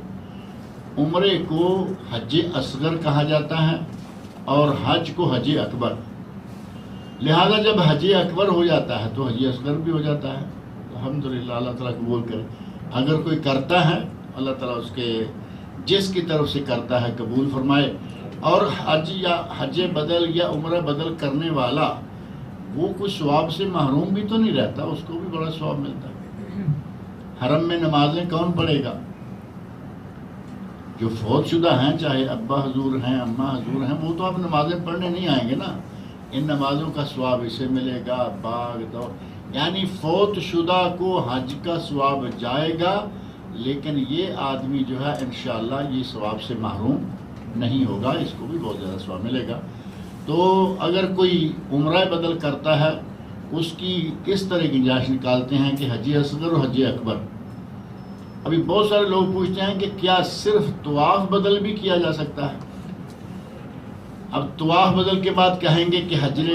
عمرے کو حج اصغر کہا جاتا ہے اور حج کو حج اکبر، لہذا جب حج اکبر ہو جاتا ہے تو حج اصغر بھی ہو جاتا ہے۔ الحمدللہ، اللہ تعالیٰ قبول کرے۔ اگر کوئی کرتا ہے اللہ تعالیٰ اس کے جس کی طرف سے کرتا ہے قبول فرمائے۔ اور حج یا حج بدل یا عمرہ بدل کرنے والا وہ کچھ ثواب سے محروم بھی تو نہیں رہتا، اس کو بھی بڑا ثواب ملتا ہے۔ حرم میں نمازیں کون پڑھے گا؟ جو فوت شدہ ہیں، چاہے ابا حضور ہیں اماں حضور ہیں، وہ تو اب نمازیں پڑھنے نہیں آئیں گے نا، ان نمازوں کا ثواب اسے ملے گا۔ باغ دو یعنی فوت شدہ کو حج کا ثواب جائے گا، لیکن یہ آدمی جو ہے انشاءاللہ یہ ثواب سے محروم نہیں ہوگا، اس کو بھی بہت زیادہ ثواب ملے گا۔ تو اگر کوئی عمرہ بدل کرتا ہے اس کی کس طرح گنجائش نکالتے ہیں کہ حج اصغر اور حج اکبر۔ ابھی بہت سارے لوگ پوچھتے ہیں کہ کیا صرف طواف بدل بھی کیا جا سکتا ہے؟ اب طواف بدل کے بعد کہیں گے کہ حجر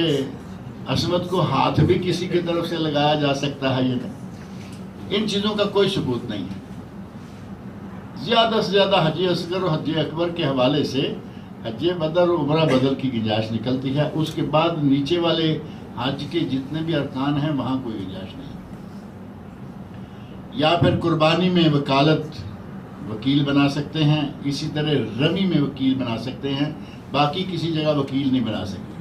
اسود کو ہاتھ بھی کسی کی طرف سے لگایا جا سکتا ہے، یہ ان چیزوں کا کوئی ثبوت نہیں ہے۔ زیادہ سے زیادہ حج اصغر اور حج اکبر کے حوالے سے حج بدل اور عمرہ بدل کی گنجائش نکلتی ہے، اس کے بعد نیچے والے حج کے جتنے بھی ارکان ہیں وہاں کوئی گنجائش نہیں۔ یا پھر قربانی میں وکالت وکیل بنا سکتے ہیں، اسی طرح رمی میں وکیل بنا سکتے ہیں، باقی کسی جگہ وکیل نہیں بنا سکتے۔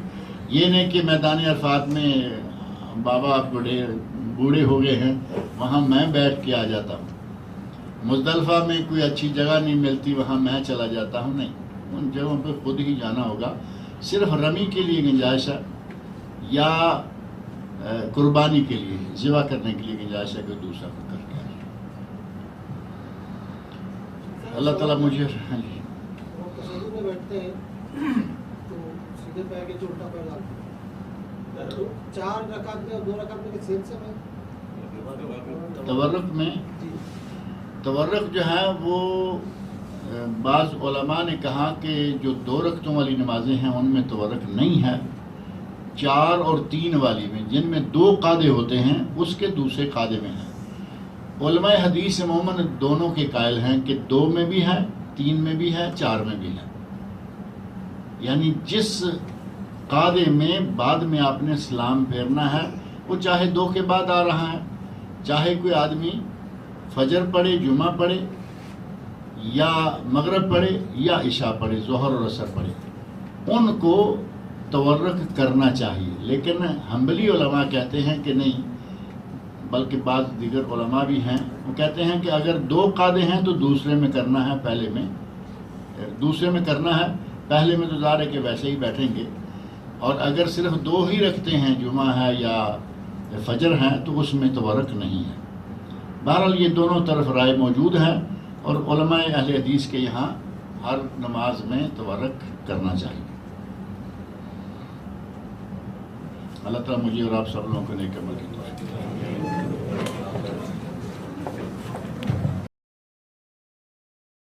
یہ نہیں کہ میدان عرفات میں بابا آپ بوڑھے ہو گئے ہیں وہاں میں بیٹھ کے آ جاتا ہوں، مزدلفہ میں کوئی اچھی جگہ نہیں ملتی وہاں میں چلا جاتا ہوں، نہیں، ان جگہوں پہ خود ہی جانا ہوگا۔ صرف رمی کے لیے گنجائش ہے یا قربانی کے لیے ذبح کرنے کے لیے گنجائش ہے، کوئی دوسرا کر کے آئے۔ اللہ تعالیٰ مجھے بیٹھتے ہیں تو سیدھے پیر کے چوٹا پیر ڈالتے ہیں، 4 رکعت میں اور 2 رکعت میں سیم ہے۔ تورک جو ہے وہ بعض علماء نے کہا کہ جو 2 رکعتوں والی نمازیں ہیں ان میں تورک نہیں ہے، 4 اور 3 والی میں جن میں 2 قاعدے ہوتے ہیں اس کے دوسرے قاعدے میں ہیں۔ علماء حدیث عموماً دونوں کے قائل ہیں کہ 2 میں بھی ہے، 3 میں بھی ہے، 4 میں بھی ہے، یعنی جس قاعدے میں بعد میں آپ نے سلام پھیرنا ہے وہ چاہے 2 کے بعد آ رہا ہے، چاہے کوئی آدمی فجر پڑھے، جمعہ پڑھے یا مغرب پڑھے یا عشاء پڑھے، ظہر اور عصر پڑھے، ان کو تورک کرنا چاہیے۔ لیکن حنبلی علماء کہتے ہیں کہ نہیں، بلکہ بعض دیگر علماء بھی ہیں وہ کہتے ہیں کہ اگر 2 قاعدے ہیں تو دوسرے میں کرنا ہے، دوسرے میں کرنا ہے، پہلے میں تو ظاہر ہے کہ ویسے ہی بیٹھیں گے، اور اگر صرف 2 ہی رکھتے ہیں، جمعہ ہے یا فجر ہے، تو اس میں تورک نہیں ہے۔ بہرحال یہ دونوں طرف رائے موجود ہے، اور علماء اہل حدیث کے یہاں ہر نماز میں تورک کرنا چاہیے۔ اللہ تعالیٰ مجھے اور آپ سب لوگوں کو نیک عمل کی توفیق دے۔